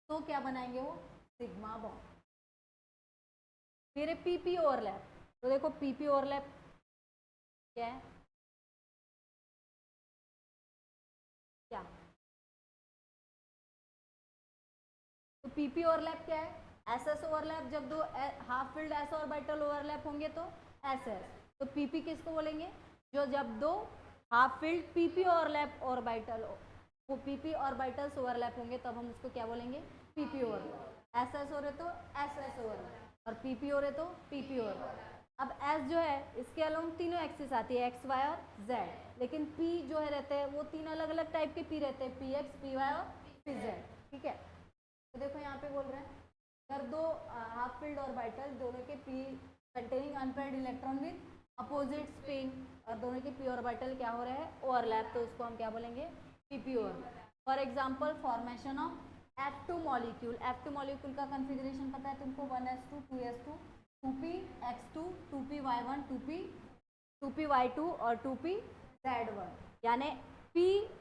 तो क्या बनाएंगे वो, सिग्मा बॉन्ड। फिर पीपी ओवरलैप, तो देखो पीपी ओवरलैप क्या है, क्या तो पीपी ओवरलैप क्या है, एसएस ओवरलैप। जब दो half field S orbital overlap होंगे तो एसएस। तो पीपी किसको बोलेंगे, जो जब दो half field PP overlap orbital, वो पीपी ऑर्बिटल्स ओवरलैप होंगे तब हम उसको क्या बोलेंगे, पीपी ओवरलैप। एसएस हो रहे तो एसएस ओवरलैप और पीपी हो रहे तो पीपी ओवरलैप। अब एस जो है इसके अलोंग तीनों एक्सिस आती है, एक्स वाई और जेड, लेकिन पी जो है रहते हैं वो तीन अलग अलग टाइप के पी रहते हैं, पी एक्स, पी वाई और पी जेड। ठीक है, तो देखो यहाँ पे बोल रहे हैं अगर दो हाफ फील्ड ऑर्बिटल दोनों के P containing unpaired electron with opposite spin और दोनों के पी ऑर्बिटल क्या हो रहे हैं, ओवरलैप, तो उसको हम क्या बोलेंगे, PP overlap. For example formation of F2 molecule. F2 molecule का कॉन्फ़िगरेशन पता है तुमको, 1s2 2s2 2px2 2py1 2py2 और 2pz1, यानी p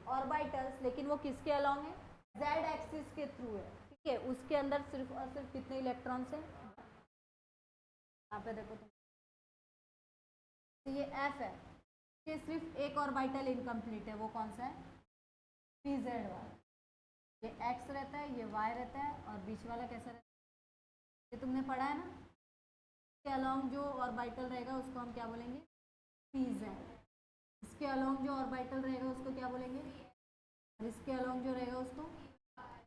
ऑर्बिटल्स, लेकिन वो किसके अलोंग है, z एक्सिस के थ्रू है। ठीक है, उसके अंदर सिर्फ और सिर्फ कितने इलेक्ट्रॉन्स हैं, यहाँ पे देखो तुम, तो ये F है, ये सिर्फ एक ऑर्बिटल इनकम्प्लीट है, वो कौन सा है, pz वाला। ये x रहता है, ये y रहता है और बीच वाला कैसा रहता है, ये तुमने पढ़ा है ना, इसके अलोंग जो ऑर्बिटल रहेगा उसको हम क्या बोलेंगे, pz। इसके अलोंग जो ऑर्बिटल रहेगा उसको क्या बोलेंगे, और इसके अलोंग जो रहेगा उसको।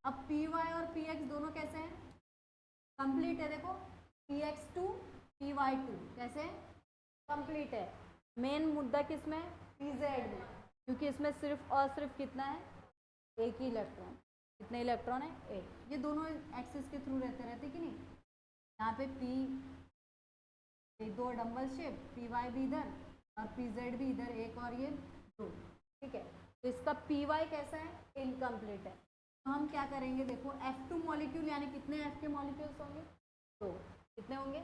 अब py और px दोनों कैसे हैं, कंप्लीट है। देखो px2 py2 कैसे कंप्लीट है। मेन मुद्दा किस में, pz में, क्योंकि इसमें सिर्फ और सिर्फ कितना है, एक ही इलेक्ट्रॉन। कितने इलेक्ट्रॉन है, एक। ये दोनों एक्सिस के थ्रू रहते कि नहीं, यहाँ पे p दो डबल शेप, पी वाई भी इधर और पी जेड भी इधर, एक और ये दो। ठीक है, तो इसका पी वाई कैसा है, इनकम्प्लीट है। तो हम क्या करेंगे, देखो F2 मॉलिक्यूल यानी कितने F के मॉलिक्यूल्स होंगे, दो। कितने होंगे,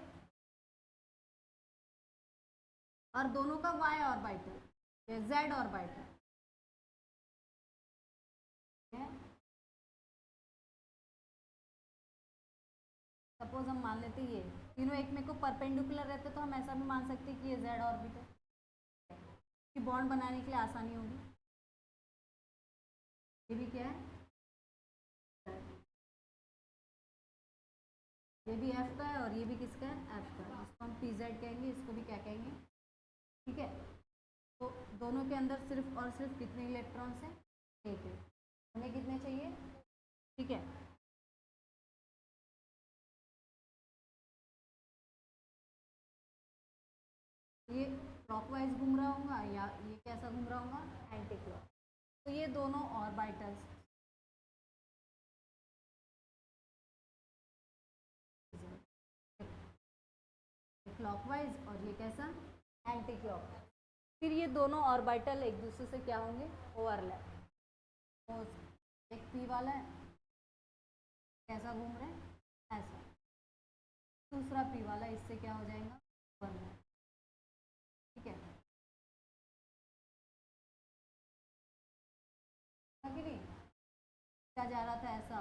और दोनों का Y ऑर्बिटल, ये Z ऑर्बिटल है। सपोज हम मान लेते ये तीनों एक में को परपेंडिकुलर रहते तो हम ऐसा भी मान सकते कि ये Z ऑर्बिटल, कि बॉन्ड बनाने के लिए आसानी होगी। ये भी क्या है, ये भी F का है और ये भी किसका है, F का है। इसको हम PZ कहेंगे, इसको भी क्या कहेंगे। ठीक है, तो दोनों के अंदर सिर्फ और सिर्फ कितने इलेक्ट्रॉन्स हैं, एक है। हमें कितने चाहिए, ठीक है, ये क्लॉकवाइज घूम रहा होगा या ये कैसा घूम रहा होगा, एंटी क्लॉक। तो ये दोनों ऑर्बिटल्स क्लॉकवाइज और ये कैसा, एंटी क्लॉकवाइज। फिर ये दोनों ऑर्बिटल एक दूसरे से क्या होंगे, ओवरलैप। तो एक पी वाला है कैसा घूम रहे हैं, ऐसा। दूसरा पी वाला इससे क्या हो जाएगा, ओवरलैप। ठीक है, कि नहीं। क्या जा रहा था ऐसा,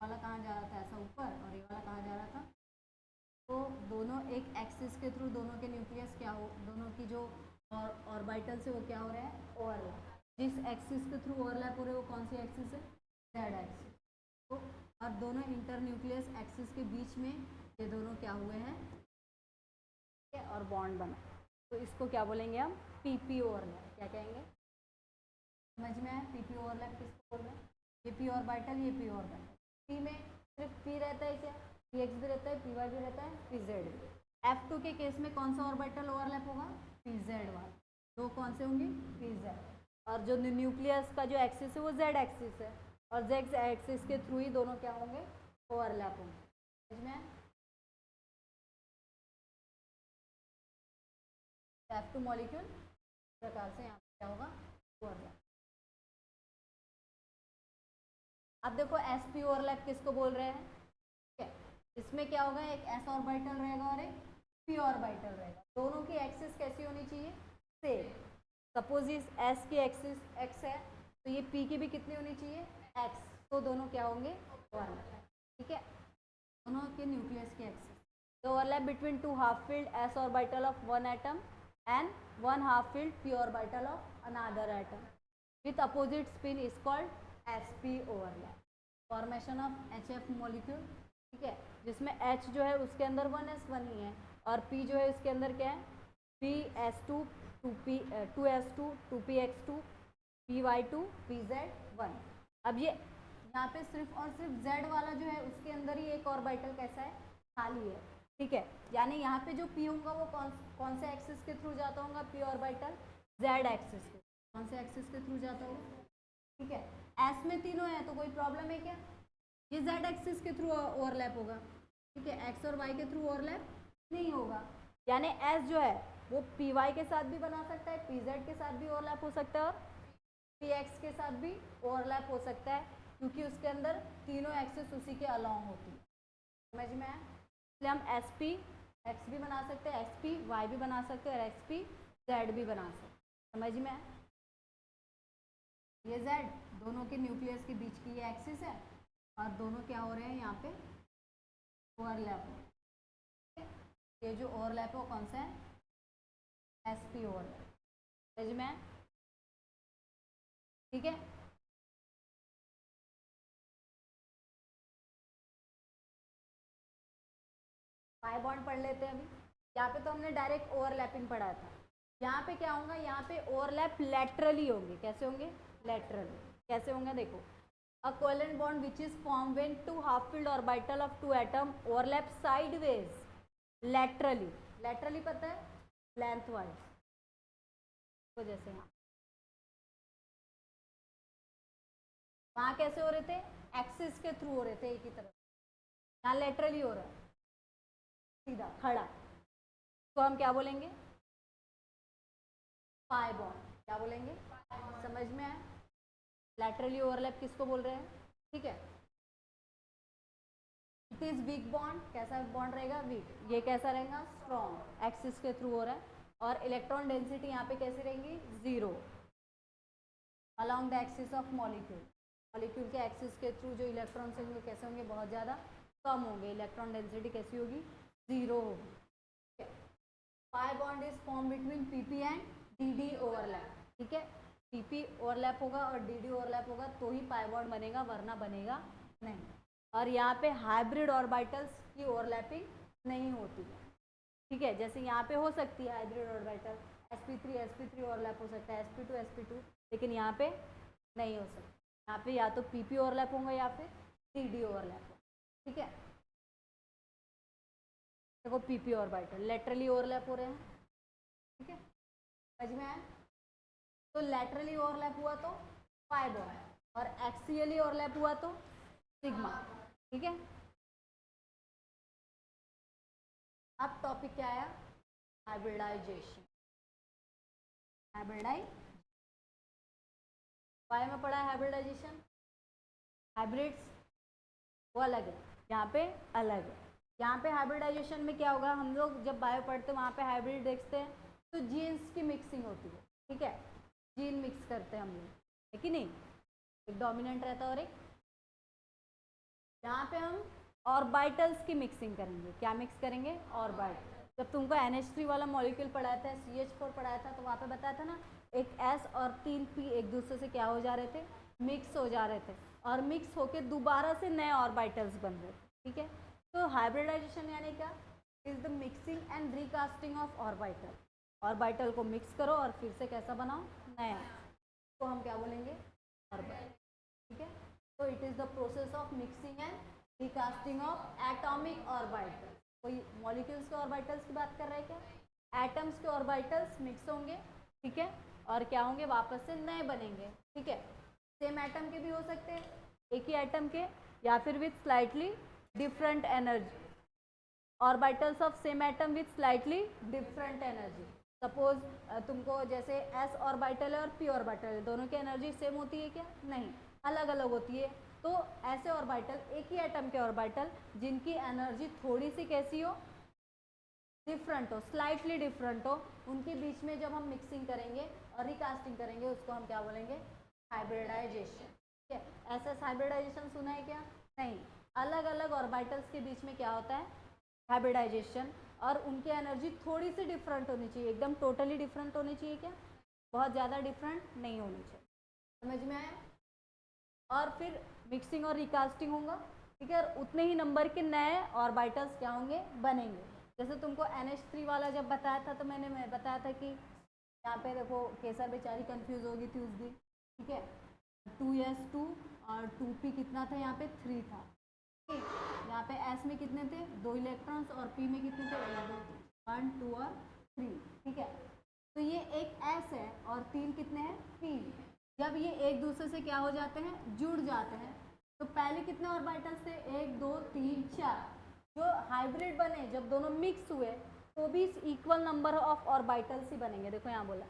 वाला कहाँ जा रहा था ऐसा ऊपर, और ये वाला कहाँ जा रहा था। तो दोनों एक एक्सिस के थ्रू दोनों के न्यूक्लियस क्या हो, दोनों की जो ऑर्बिटल से वो क्या हो रहा है, ओवरलैप। जिस एक्सिस के थ्रू ओवरलैप हो रहे हैं वो कौन सी एक्सिस है, जेड एक्सिस। तो और दोनों इंटर न्यूक्लियस एक्सिस के बीच में ये दोनों क्या हुए हैं और बॉन्ड बना, तो इसको क्या बोलेंगे हम, पीपी ओवरलैप। क्या कहेंगे, समझ में आया, पीपी ओवरलैप किसको बोल रहे हैं, ये पी ऑर्बिटल, ये पी ऑर्बिटल। पी में सिर्फ पी रहता है क्या, पी एक्स भी रहता है, पी वाई भी रहता है, पी जेड भी। F2 के केस में कौन सा ऑर्बिटल ओवरलैप होगा, पी जेड वाला। दो कौन से होंगे, पी जेड, और जो न्यूक्लियस का जो एक्सिस है वो जेड एक्सिस है, और जेड एक्सिस के थ्रू ही दोनों क्या होंगे, ओवरलैप होंगे। समझ में F2 मॉलिक्यूल प्रकार से यहाँ क्या होगा, ओवरलैप। अब देखो sp ओवरलैप किसको बोल रहे हैं, ठीक है। इसमें क्या होगा, एक s ऑर्बिटल रहेगा और एक p ऑर्बिटल रहेगा। दोनों की एक्सिस कैसी होनी चाहिए, सेम। सपोज इस s की एक्सिस x है, तो ये p की भी कितनी होनी चाहिए, x। तो दोनों क्या होंगे, ओवरलैप, ठीक है, दोनों के न्यूक्लियस की एक्सिस। तो overlap between two half filled s orbital of one atom and one half filled p orbital of another atom with opposite spin is called sp overlap. Formation of HF molecule, ठीक है, जिसमें H जो है उसके अंदर 1s1 ही है, और P जो है इसके अंदर क्या है, PS2 2S2 2PX2 PY2 PZ1। अब ये यहाँ पे सिर्फ और सिर्फ Z वाला जो है उसके अंदर ही एक ऑर्बिटल कैसा है, खाली है, ठीक है। यानी यहाँ पे जो P होगा वो कौन से एक्सिस के थ्रू जाता होगा, P ऑर्बिटल Z एक्सिस के, कौन से एक्सिस के थ्रू जाता होगा, ठीक है। S में तीनों है तो कोई प्रॉब्लम है क्या, ये Z एक्सिस के थ्रू ओवरलैप होगा, ठीक है, X और Y के थ्रू ओवरलैप नहीं होगा। यानी S जो है वो PY के साथ भी बना सकता है, PZ के साथ भी ओवरलैप हो सकता है, और PX के साथ भी ओवरलैप हो सकता है, क्योंकि उसके अंदर तीनों एक्सिस उसी के अलोंग होती है। समझ में आया, इसलिए हम SP X भी बना सकते हैं, SP Y भी बना सकते हैं, और XP Z भी बना सकते हैं। समझ में आया, ये Z दोनों के न्यूक्लियस के बीच की ये एक्सिस है, और दोनों क्या हो रहे हैं यहाँ पे, ओवरलैप हो रहे हैं। ये जो ओवरलैप है वो कौन सा है, SP ओवरलैप। समझ में आया, ठीक है। पाई बॉन्ड पढ़ लेते हैं अभी। यहाँ पे तो हमने डायरेक्ट ओवरलैपिंग पढ़ा था, यहाँ पे क्या होगा, यहाँ पे ओवरलैप लेटरली होंगे। कैसे होंगे, लेटरली। कैसे होंगे, देखो, a covalent bond which is formed when two half filled orbital of two atom overlap sideways laterally। laterally पता है, lengthwise, तो जैसे यहाँ वहाँ कैसे हो रहे थे, एक्सिस के थ्रू हो रहे थे एक ही तरफ, यहाँ लेटरली हो रहा है, सीधा खड़ा, तो हम क्या बोलेंगे, पाई बॉन्ड। क्या बोलेंगे, समझ में आया, लैटरली ओवरलैप किसको बोल रहे हैं, ठीक है। इट इज वीक बॉन्ड, कैसा बॉन्ड रहेगा, वीक। ये कैसा रहेगा, स्ट्रॉन्ग, एक्सिस के थ्रू हो रहा है, और इलेक्ट्रॉन डेंसिटी यहाँ पे कैसी रहेंगी, 0 along the axis of molecule. Molecule के एक्सिस के थ्रू जो इलेक्ट्रॉन्स होंगे कैसे होंगे, बहुत ज़्यादा कम होंगे, इलेक्ट्रॉन डेंसिटी कैसी होगी, 0 होगी। Pi bond is form between PP and DD overlap, ठीक है। PP ओवरलैप होगा और DD ओवरलैप होगा तो ही पाई बॉन्ड बनेगा, वरना बनेगा नहीं। और यहाँ पे हाइब्रिड ऑर्बिटल्स की ओवरलैपिंग नहीं होती है, ठीक है। जैसे यहाँ पे हो सकती है हाइब्रिड ऑर्बिटल, sp3 ओवरलैप हो सकता है, sp2 लेकिन यहाँ पे नहीं हो सकता। यहाँ पे या तो PP ओवरलैप होंगे या फिर DD ओवरलैप होगा, ठीक है। देखो PP ऑर्बिटल लेटरली ओवरलैप हो रहे हैं, ठीक है, समझ में आया। तो लेटरली ओवरलैप हुआ तो पाई बॉन्ड, और एक्सियली ओवरलैप हुआ तो सिग्मा, ठीक है। अब टॉपिक क्या आया, हाइब्रिडाइजेशन। बायो में पढ़ा है हाइब्रिडाइजेशन, हाइब्रिड्स वो अलग है, यहाँ पे अलग है। यहाँ पे हाइब्रिडाइजेशन में क्या होगा, हम लोग जब बायो पढ़ते हैं वहाँ पे हाइब्रिड देखते हैं तो जीन्स की मिक्सिंग होती है, ठीक है, जीन मिक्स करते हैं हम लोग, है कि नहीं, एक डोमिनेंट रहता है और एक यहाँ पे हम ऑर्बिटल्स की मिक्सिंग करेंगे। क्या मिक्स करेंगे? ऑर्बिटल। जब तुमको NH3 वाला मॉलिक्यूल पढ़ाया था, CH4 पढ़ाया था, तो वहाँ पे बताया था ना, एक S और 3 P एक दूसरे से क्या हो जा रहे थे? मिक्स हो जा रहे थे, और मिक्स होके दोबारा से नए ऑर्बिटल्स बन रहे थे। ठीक है, तो हाइब्रिडाइजेशन यानी क्या? Is the mixing and recasting of orbital. Orbital को मिक्स करो और फिर से कैसा बनाओ? नया। तो हम क्या बोलेंगे? ऑर्बिटल। ठीक है, तो it is the process of mixing and recasting of atomic orbital. कोई मॉलिक्यूल्स के ऑर्बिटल्स की बात कर रहे हैं क्या? एटम्स के ऑर्बिटल्स मिक्स होंगे, ठीक है, और क्या होंगे? वापस से नए बनेंगे। ठीक है, सेम एटम के भी हो सकते हैं, एक ही एटम के, या फिर with slightly different energy. Orbitals of same atom with slightly different energy. Suppose तुमको जैसे s ऑर्बिटल है और p ऑर्बिटल है, दोनों की एनर्जी सेम होती है क्या? नहीं, अलग अलग होती है। तो ऐसे ऑर्बिटल, एक ही एटम के ऑर्बिटल जिनकी एनर्जी थोड़ी सी कैसी हो? डिफरेंट हो, स्लाइटली डिफरेंट हो, उनके बीच में जब हम मिक्सिंग करेंगे और रिकास्टिंग करेंगे, उसको हम क्या बोलेंगे? हाइब्रिडाइजेशन। ठीक है, ऐसा हाइब्रिडाइजेशन सुना है क्या? नहीं। अलग अलग ऑर्बिटल्स के बीच में क्या होता है? हाइब्रिडाइजेशन। और उनकी एनर्जी थोड़ी सी डिफरेंट होनी चाहिए, एकदम टोटली डिफरेंट होनी चाहिए क्या? बहुत ज़्यादा डिफरेंट नहीं होनी चाहिए। समझ में आया? और फिर मिक्सिंग और रिकास्टिंग होगा, ठीक है, और उतने ही नंबर के नए ऑर्बिटल्स क्या होंगे? बनेंगे। जैसे तुमको NH3 वाला जब बताया था, तो मैंने बताया था कि यहाँ पे देखो, केसर बेचारी कंफ्यूज होगी थी उस दिन। ठीक है, 2s2 और 2p कितना था? यहाँ पे 3 था। यहाँ पे S में कितने थे? 2 इलेक्ट्रॉन्स, और P में कितने थे? 1, 2 और 3। ठीक है, तो ये एक S है और 3 कितने हैं? P। जब ये एक दूसरे से क्या हो जाते हैं? जुड़ जाते हैं। तो पहले कितने ऑर्बिटल्स थे? 1, 2, 3, 4। जो हाइब्रिड बने, जब दोनों मिक्स हुए, तो भी इक्वल नंबर ऑफ ऑर्बिटल्स ही बनेंगे। देखो यहाँ बोला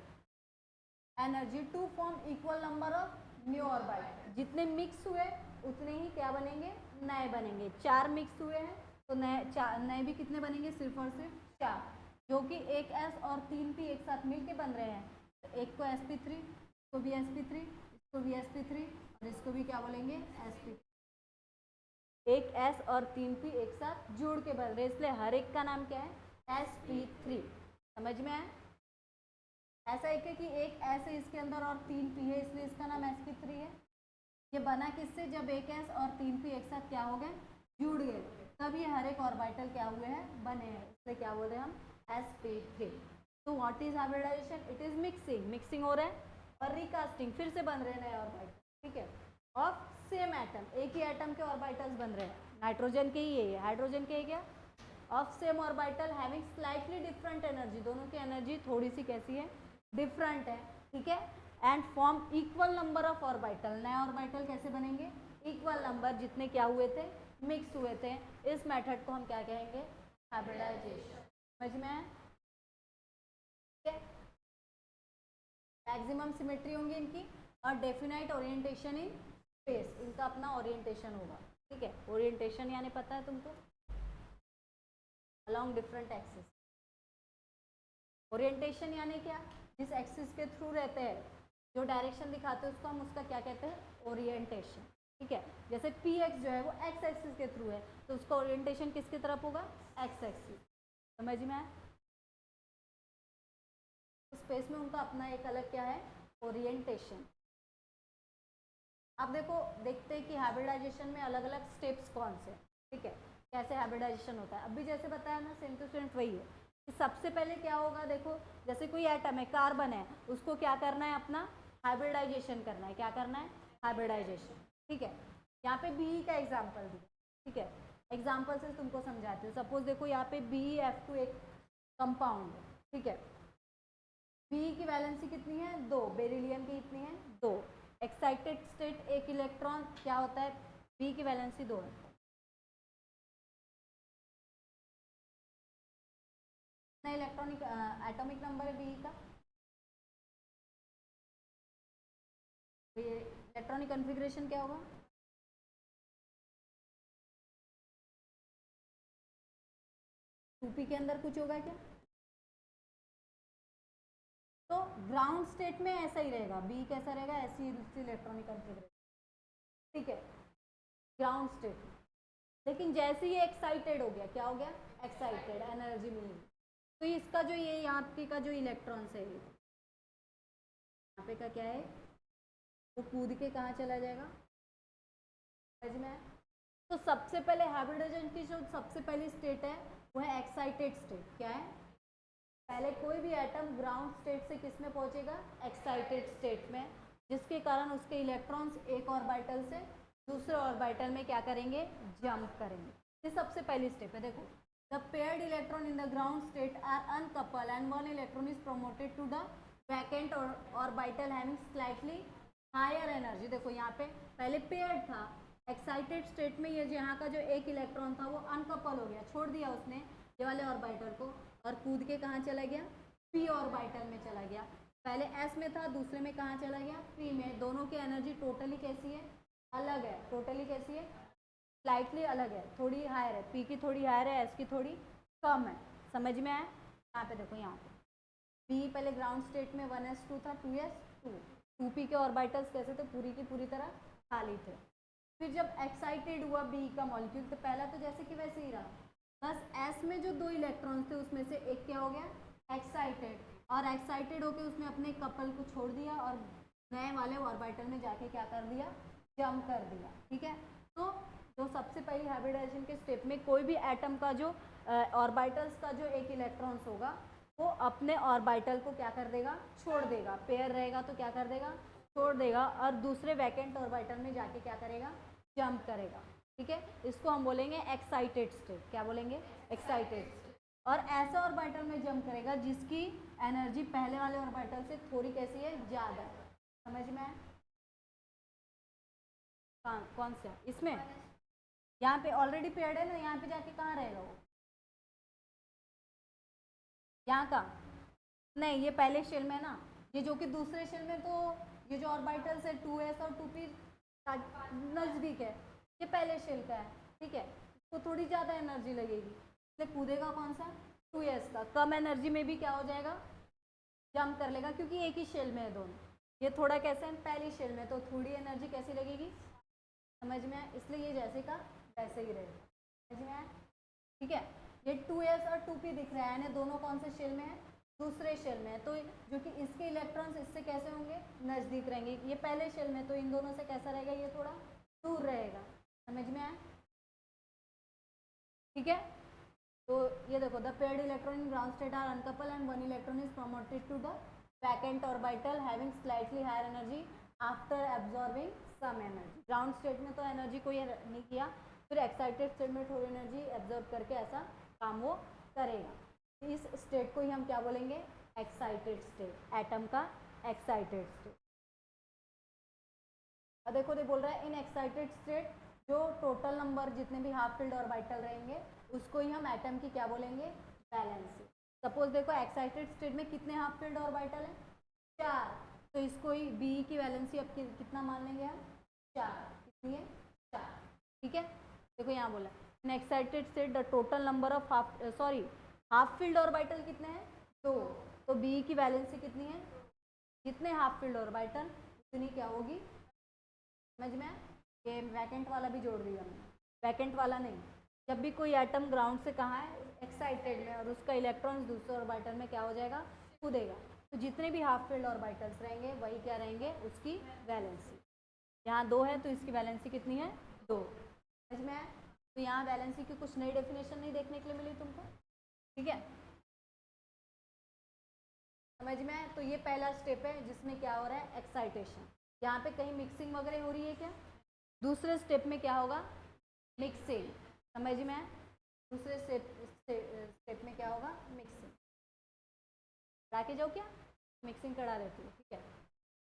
energy to form equal number of new orbital. जितने मिक्स हुए उतने ही क्या बनेंगे? नए बनेंगे। 4 मिक्स हुए हैं तो नए भी कितने बनेंगे? सिर्फ और सिर्फ 4, जो कि एक S और 3 P एक साथ मिलके बन रहे हैं। तो एक को sp3, इसको भी sp3, इसको भी sp3, और इसको भी क्या बोलेंगे? sp3। एक S और 3 P एक साथ जुड़ के बन रहे, इसलिए हर एक का नाम क्या है? sp3। समझ में आया? ऐसा है कि एक S है इसके अंदर और 3 P है, इसलिए इसका नाम sp3 है। ये बना किससे? जब एक S और 3 P एक साथ क्या हो गए? जुड़ गए, तब ये हर एक ऑर्बिटल क्या हुए हैं? बने हैं। इसलिए क्या बोल रहे हैं हम? sp3। तो what is hybridization? It is mixing, mixing हो रहा है, और रिकास्टिंग, फिर से बन रहे हैं नए ऑर्बिटल। ठीक है, ऑफ सेम एटम, एक ही एटम के ऑर्बिटल्स बन रहे हैं। नाइट्रोजन के ही है, हाइड्रोजन के है क्या? Of same orbital having slightly different energy, दोनों की एनर्जी थोड़ी सी कैसी है? डिफरेंट है। ठीक है, and form equal number of orbital. नए ऑर्बिटल कैसे बनेंगे? इक्वल नंबर, जितने क्या हुए थे? मिक्स हुए थे। इस मेथड को हम क्या कहेंगे? हाइब्रिडाइजेशन। समझ में आया? मैक्सिमम सिमेट्री होंगी इनकी, और डेफिनाइट ओरिएंटेशन इन स्पेस, इनका अपना ओरिएंटेशन होगा। ठीक है, ओरिएंटेशन यानी पता है तुमको? Along different axis. ओरिएंटेशन यानी क्या? जिस एक्सिस के थ्रू रहते हैं, जो डायरेक्शन दिखाते हैं, उसको हम उसका क्या कहते हैं? ओरिएंटेशन। ठीक है, जैसे px जो है वो x एक्सिस के थ्रू है, तो उसका ओरिएंटेशन किसकी तरफ होगा? x axis. समझ में आया? तो स्पेस में उनका अपना एक अलग क्या है? ओरिएंटेशन। अब देखो, देखते हैं कि हाइब्रिडाइजेशन में अलग अलग स्टेप्स कौन से। ठीक है, कैसे हाइब्रिडाइजेशन होता है। अभी जैसे बताया ना, सेम टू सेम वही है कि सबसे पहले क्या होगा? देखो, जैसे कोई एटम है, कार्बन है, उसको क्या करना है? अपना हाइब्रिडाइजेशन करना है। क्या करना है? हाइब्रिडाइजेशन। ठीक है, यहाँ पे बी का एग्जाम्पल दिया। ठीक है, एग्जाम्पल से तुमको समझाते हो। सपोज देखो, यहाँ पे BeF2 एक कंपाउंड है। ठीक है, बी की वैलेंसी कितनी है? 2। बेरिलियम की कितनी है? 2। एक्साइटेड स्टेट एक इलेक्ट्रॉन क्या होता है? बी की वैलेंसी 2 है। इलेक्ट्रॉनिक एटॉमिक नंबर है बी का। इलेक्ट्रॉनिक कॉन्फ़िगरेशन क्या होगा? टू के अंदर कुछ होगा क्या? तो ग्राउंड स्टेट में ऐसा ही रहेगा, बी कैसा रहेगा? ऐसी इलेक्ट्रॉनिक कॉन्फ़िगरेशन। ठीक है, ग्राउंड स्टेट। लेकिन जैसे ही एक्साइटेड हो गया, क्या हो गया, एक्साइटेड, एनर्जी मिली। तो इसका जो ये यहाँ पे का जो इलेक्ट्रॉन्स है, यहाँ पे का क्या है, वो कूद के कहाँ चला जाएगा, समझ में? तो सबसे पहले हाइब्रिडाइजेशन की जो सबसे पहली स्टेट है वो है एक्साइटेड स्टेट। क्या है, पहले कोई भी एटम ग्राउंड स्टेट से किस में पहुंचेगा, एक्साइटेड स्टेट में, जिसके कारण उसके इलेक्ट्रॉन्स एक ऑर्बिटल से दूसरे ऑर्बिटल में क्या करेंगे, जंप करेंगे। ये सबसे पहली स्टेप है। देखो, the paired electron in the ground state are uncouple and one electron is promoted to the vacant orbital having slightly higher energy. देखो यहाँ पे पहले पेयर्ड था, एक्साइटेड स्टेट में ये यहाँ का जो एक इलेक्ट्रॉन था वो अनकपल हो गया, छोड़ दिया उसने ये वाले ऑर्बिटल को और कूद के कहाँ चला गया, पी ऑर्बिटल में चला गया। पहले एस में था, दूसरे में कहाँ चला गया, पी में। दोनों की एनर्जी टोटली कैसी है, अलग है। टोटली कैसी है, स्लाइटली अलग है, थोड़ी हायर है। पी की थोड़ी हायर है, एस की थोड़ी कम है। समझ में आया? यहाँ पे देखो, यहाँ पे पी पहले ग्राउंड स्टेट में 1s2 था, 2s2, 2p के ऑर्बिटल्स कैसे थे, पूरी की पूरी तरह खाली थे। फिर जब एक्साइटेड हुआ बी का मॉलिक्यूल, तो पहला तो जैसे कि वैसे ही रहा, बस एस में जो दो इलेक्ट्रॉन्स थे उसमें से एक क्या हो गया, एक्साइटेड, और एक्साइटेड होकर उसने अपने कपल को छोड़ दिया और नए वाले ऑर्बिटल में जाके क्या कर दिया, जंप कर दिया। ठीक है, तो जो सबसे पहली हाइब्रिडाइजेशन के स्टेप में कोई भी एटम का जो ऑर्बिटल्स का जो एक इलेक्ट्रॉन्स होगा वो अपने ऑर्बिटल को क्या कर देगा, छोड़ देगा। पेयर रहेगा तो क्या कर देगा, छोड़ देगा, और दूसरे वैकेंट ऑर्बिटल में जाके क्या करेगा, जंप करेगा। ठीक है, इसको हम बोलेंगे एक्साइटेड स्टेट। क्या बोलेंगे, एक्साइटेड स्टेट। और ऐसा ऑर्बिटल में जंप करेगा जिसकी एनर्जी पहले वाले ऑर्बिटल से थोड़ी कैसी है, ज़्यादा। समझ में? कौन सा, इसमें यहाँ पे ऑलरेडी पेयर्ड है ना, यहाँ पे जाके कहाँ रहेगा वो, यहाँ का नहीं, ये पहले शेल में ना, ये जो कि दूसरे शेल में, तो ये जो ऑर्बिटल्स है 2s और 2p नज़दीक है, ये पहले शेल का है। ठीक है, तो थोड़ी ज़्यादा एनर्जी लगेगी, इसलिए कूदेगा कौन सा, 2s का। कम एनर्जी में भी क्या हो जाएगा, जंप कर लेगा, क्योंकि एक ही शेल में है दोनों। ये थोड़ा कैसे है, पहली शेल में, तो थोड़ी एनर्जी कैसी लगेगी, समझ में आया? इसलिए ये जैसे का वैसे ही रहेगा। समझ में आया? ठीक है, ये 2s और 2p दिख रहा है, यानी दोनों कौन से शेल में है, दूसरे शेल में है। तो जो कि इसके इलेक्ट्रॉन्स इससे कैसे होंगे, नज़दीक रहेंगे। ये पहले शेल में, तो इन दोनों से कैसा रहेगा, ये थोड़ा दूर रहेगा। समझ में आया? ठीक है, तो ये देखो, the paired electron in ground state are uncouple and one electron is promoted to the vacant orbital having slightly higher energy after absorbing some energy. Ground state में तो एनर्जी कोई नहीं किया, फिर एक्साइटेड स्टेट में थोड़ी एनर्जी एब्जॉर्ब करके ऐसा काम वो करेगा। इस स्टेट को ही हम क्या बोलेंगे, एक्साइटेड स्टेट, एटम का एक्साइटेड स्टेट। अब देखो, ये बोल रहा है इन एक्साइटेड स्टेट जो टोटल नंबर जितने भी हाफ फील्ड ऑर्बिटल रहेंगे उसको ही हम एटम की क्या बोलेंगे, वैलेंसी। सपोज देखो, एक्साइटेड स्टेट में कितने हाफ फील्ड ऑर्बिटल हैं, 4, तो इसको ही बी की वैलेंसी अब कितना मान लेंगे हम, 4। कितनी है, 4। ठीक है, देखो यहाँ बोला in excited state the total number of half filled orbital कितने हैं, 2, तो बी की वैलेंसी कितनी है, जितने हाफ फील्ड ऑर्बिटल उतनी क्या होगी। समझ में? ये वैकेंट वाला भी जोड़ दिया हमने, वैकेंट वाला नहीं, जब भी कोई एटम ग्राउंड से कहाँ है, एक्साइटेड में, और उसका इलेक्ट्रॉन्स दूसरे ऑर्बिटल में क्या हो जाएगा, कूदेगा, तो जितने भी हाफ फील्ड ऑर्बिटल्स रहेंगे वही क्या रहेंगे, उसकी वैलेंसी। यहाँ 2 है तो इसकी वैलेंसी कितनी है, 2। समझ में? तो यहाँ वैलेंसी की कुछ नई डेफिनेशन नहीं देखने के लिए मिली तुमको। ठीक है, समझ में? तो ये पहला स्टेप है जिसमें क्या हो रहा है, एक्साइटेशन। यहाँ पे कहीं मिक्सिंग वगैरह हो रही है क्या, दूसरे स्टेप में क्या होगा, मिक्सिंग। समझ में? दूसरे स्टेप में क्या होगा, मिक्सिंग। लाके जाओ क्या, मिक्सिंग करा देती है। ठीक है,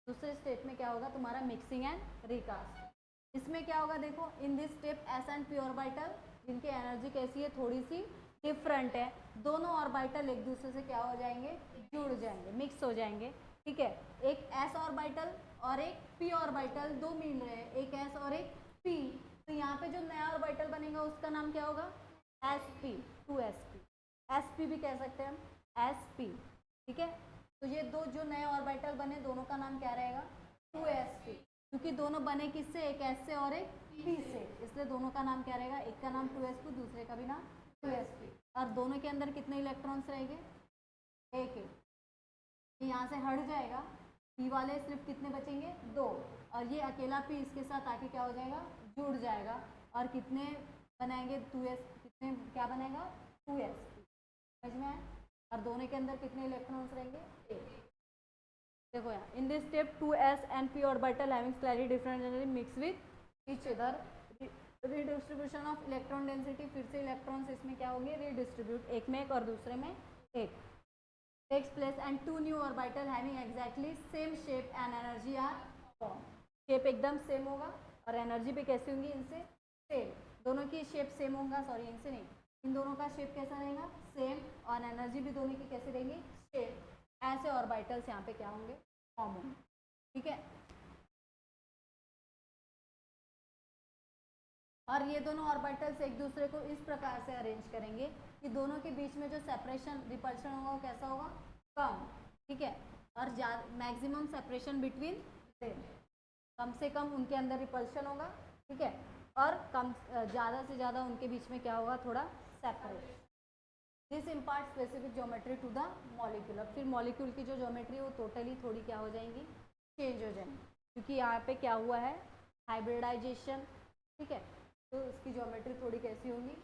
दूसरे स्टेप में क्या होगा तुम्हारा, मिक्सिंग एंड रिकास्ट। इसमें क्या होगा, देखो, in this step S and P orbital जिनकी एनर्जी कैसी है, थोड़ी सी डिफरेंट है, दोनों ऑर्बिटल एक दूसरे से क्या हो जाएंगे, जुड़ जाएंगे, मिक्स हो जाएंगे। ठीक है, एक एस ऑर्बिटल और एक पी ऑर्बिटल, दो मिल रहे हैं, एक एस और एक पी, तो यहाँ पे जो नया ऑर्बिटल बनेगा उसका नाम क्या होगा, S P, 2sp। S P भी कह सकते हैं हम, एस पी। ठीक है, तो ये दो जो नए ऑर्बिटल बने दोनों का नाम क्या रहेगा, 2sp, क्योंकि दोनों बने किससे, एक एस से और एक पी से, इसलिए दोनों का नाम क्या रहेगा, एक का नाम 2sp, दूसरे का भी नाम 2sp। और दोनों के अंदर कितने इलेक्ट्रॉन्स रहेंगे, एक एक। यहाँ से हट जाएगा, पी वाले सिर्फ कितने बचेंगे, 2, और ये अकेला पी इसके साथ आके क्या हो जाएगा, जुड़ जाएगा, और कितने बनाएंगे, 2s, कितने क्या बनेगा, 2sp, समझ में आया। और दोनों के अंदर कितने इलेक्ट्रॉन्स रहेंगे, एक। देखो यहाँ in this step 2s and p orbital having slightly different energy mix with each other, redistribution of electron density, फिर से इलेक्ट्रॉन्स इसमें क्या होंगे, redistribute, एक में एक और दूसरे में एक, takes place and two new orbital having exactly same shape and energy are formed। Shape एकदम सेम होगा और एनर्जी भी कैसी होंगी, इनसे सेम, दोनों की शेप सेम होगा, सॉरी इनसे नहीं, इन दोनों का शेप कैसा रहेगा, सेम, और एनर्जी भी दोनों की कैसी रहेंगी, सेम। ऐसे ऑर्बिटल्स यहाँ पे क्या होंगे, फॉर्म होंगे, ठीक है। और ये दोनों ऑर्बिटल्स एक दूसरे को इस प्रकार से अरेंज करेंगे कि दोनों के बीच में जो सेपरेशन रिपल्शन होगा वो कैसा होगा, कम, ठीक है। और मैक्सिमम सेपरेशन बिटवीन देम, कम से कम उनके अंदर रिपल्शन होगा, ठीक है, और कम ज़्यादा से ज़्यादा उनके बीच में क्या होगा, थोड़ा separate. This impart specific geometry to the molecule. अब फिर मॉलिक्यूल की जो ज्योमेट्री वो टोटली थोड़ी क्या हो जाएंगी, चेंज हो जाएंगी, क्योंकि यहाँ पे क्या हुआ है, हाइब्रिडाइजेशन, ठीक है, तो इसकी ज्योमेट्री थोड़ी कैसी होगी,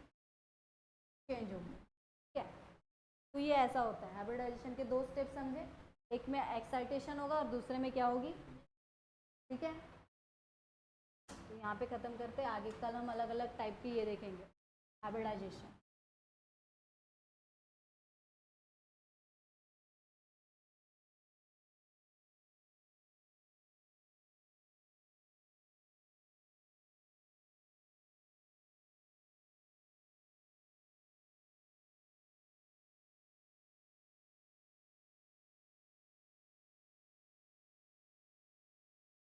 चेंज होगी, ठीक है। तो ये ऐसा होता है, हाइब्रिडाइजेशन के 2 स्टेप समझे, एक में एक्साइटेशन होगा और दूसरे में क्या होगी, ठीक है। तो यहाँ पे ख़त्म करते हैं, आगे कल हम अलग अलग टाइप की ये देखेंगे हाइब्रिडाइजेशन।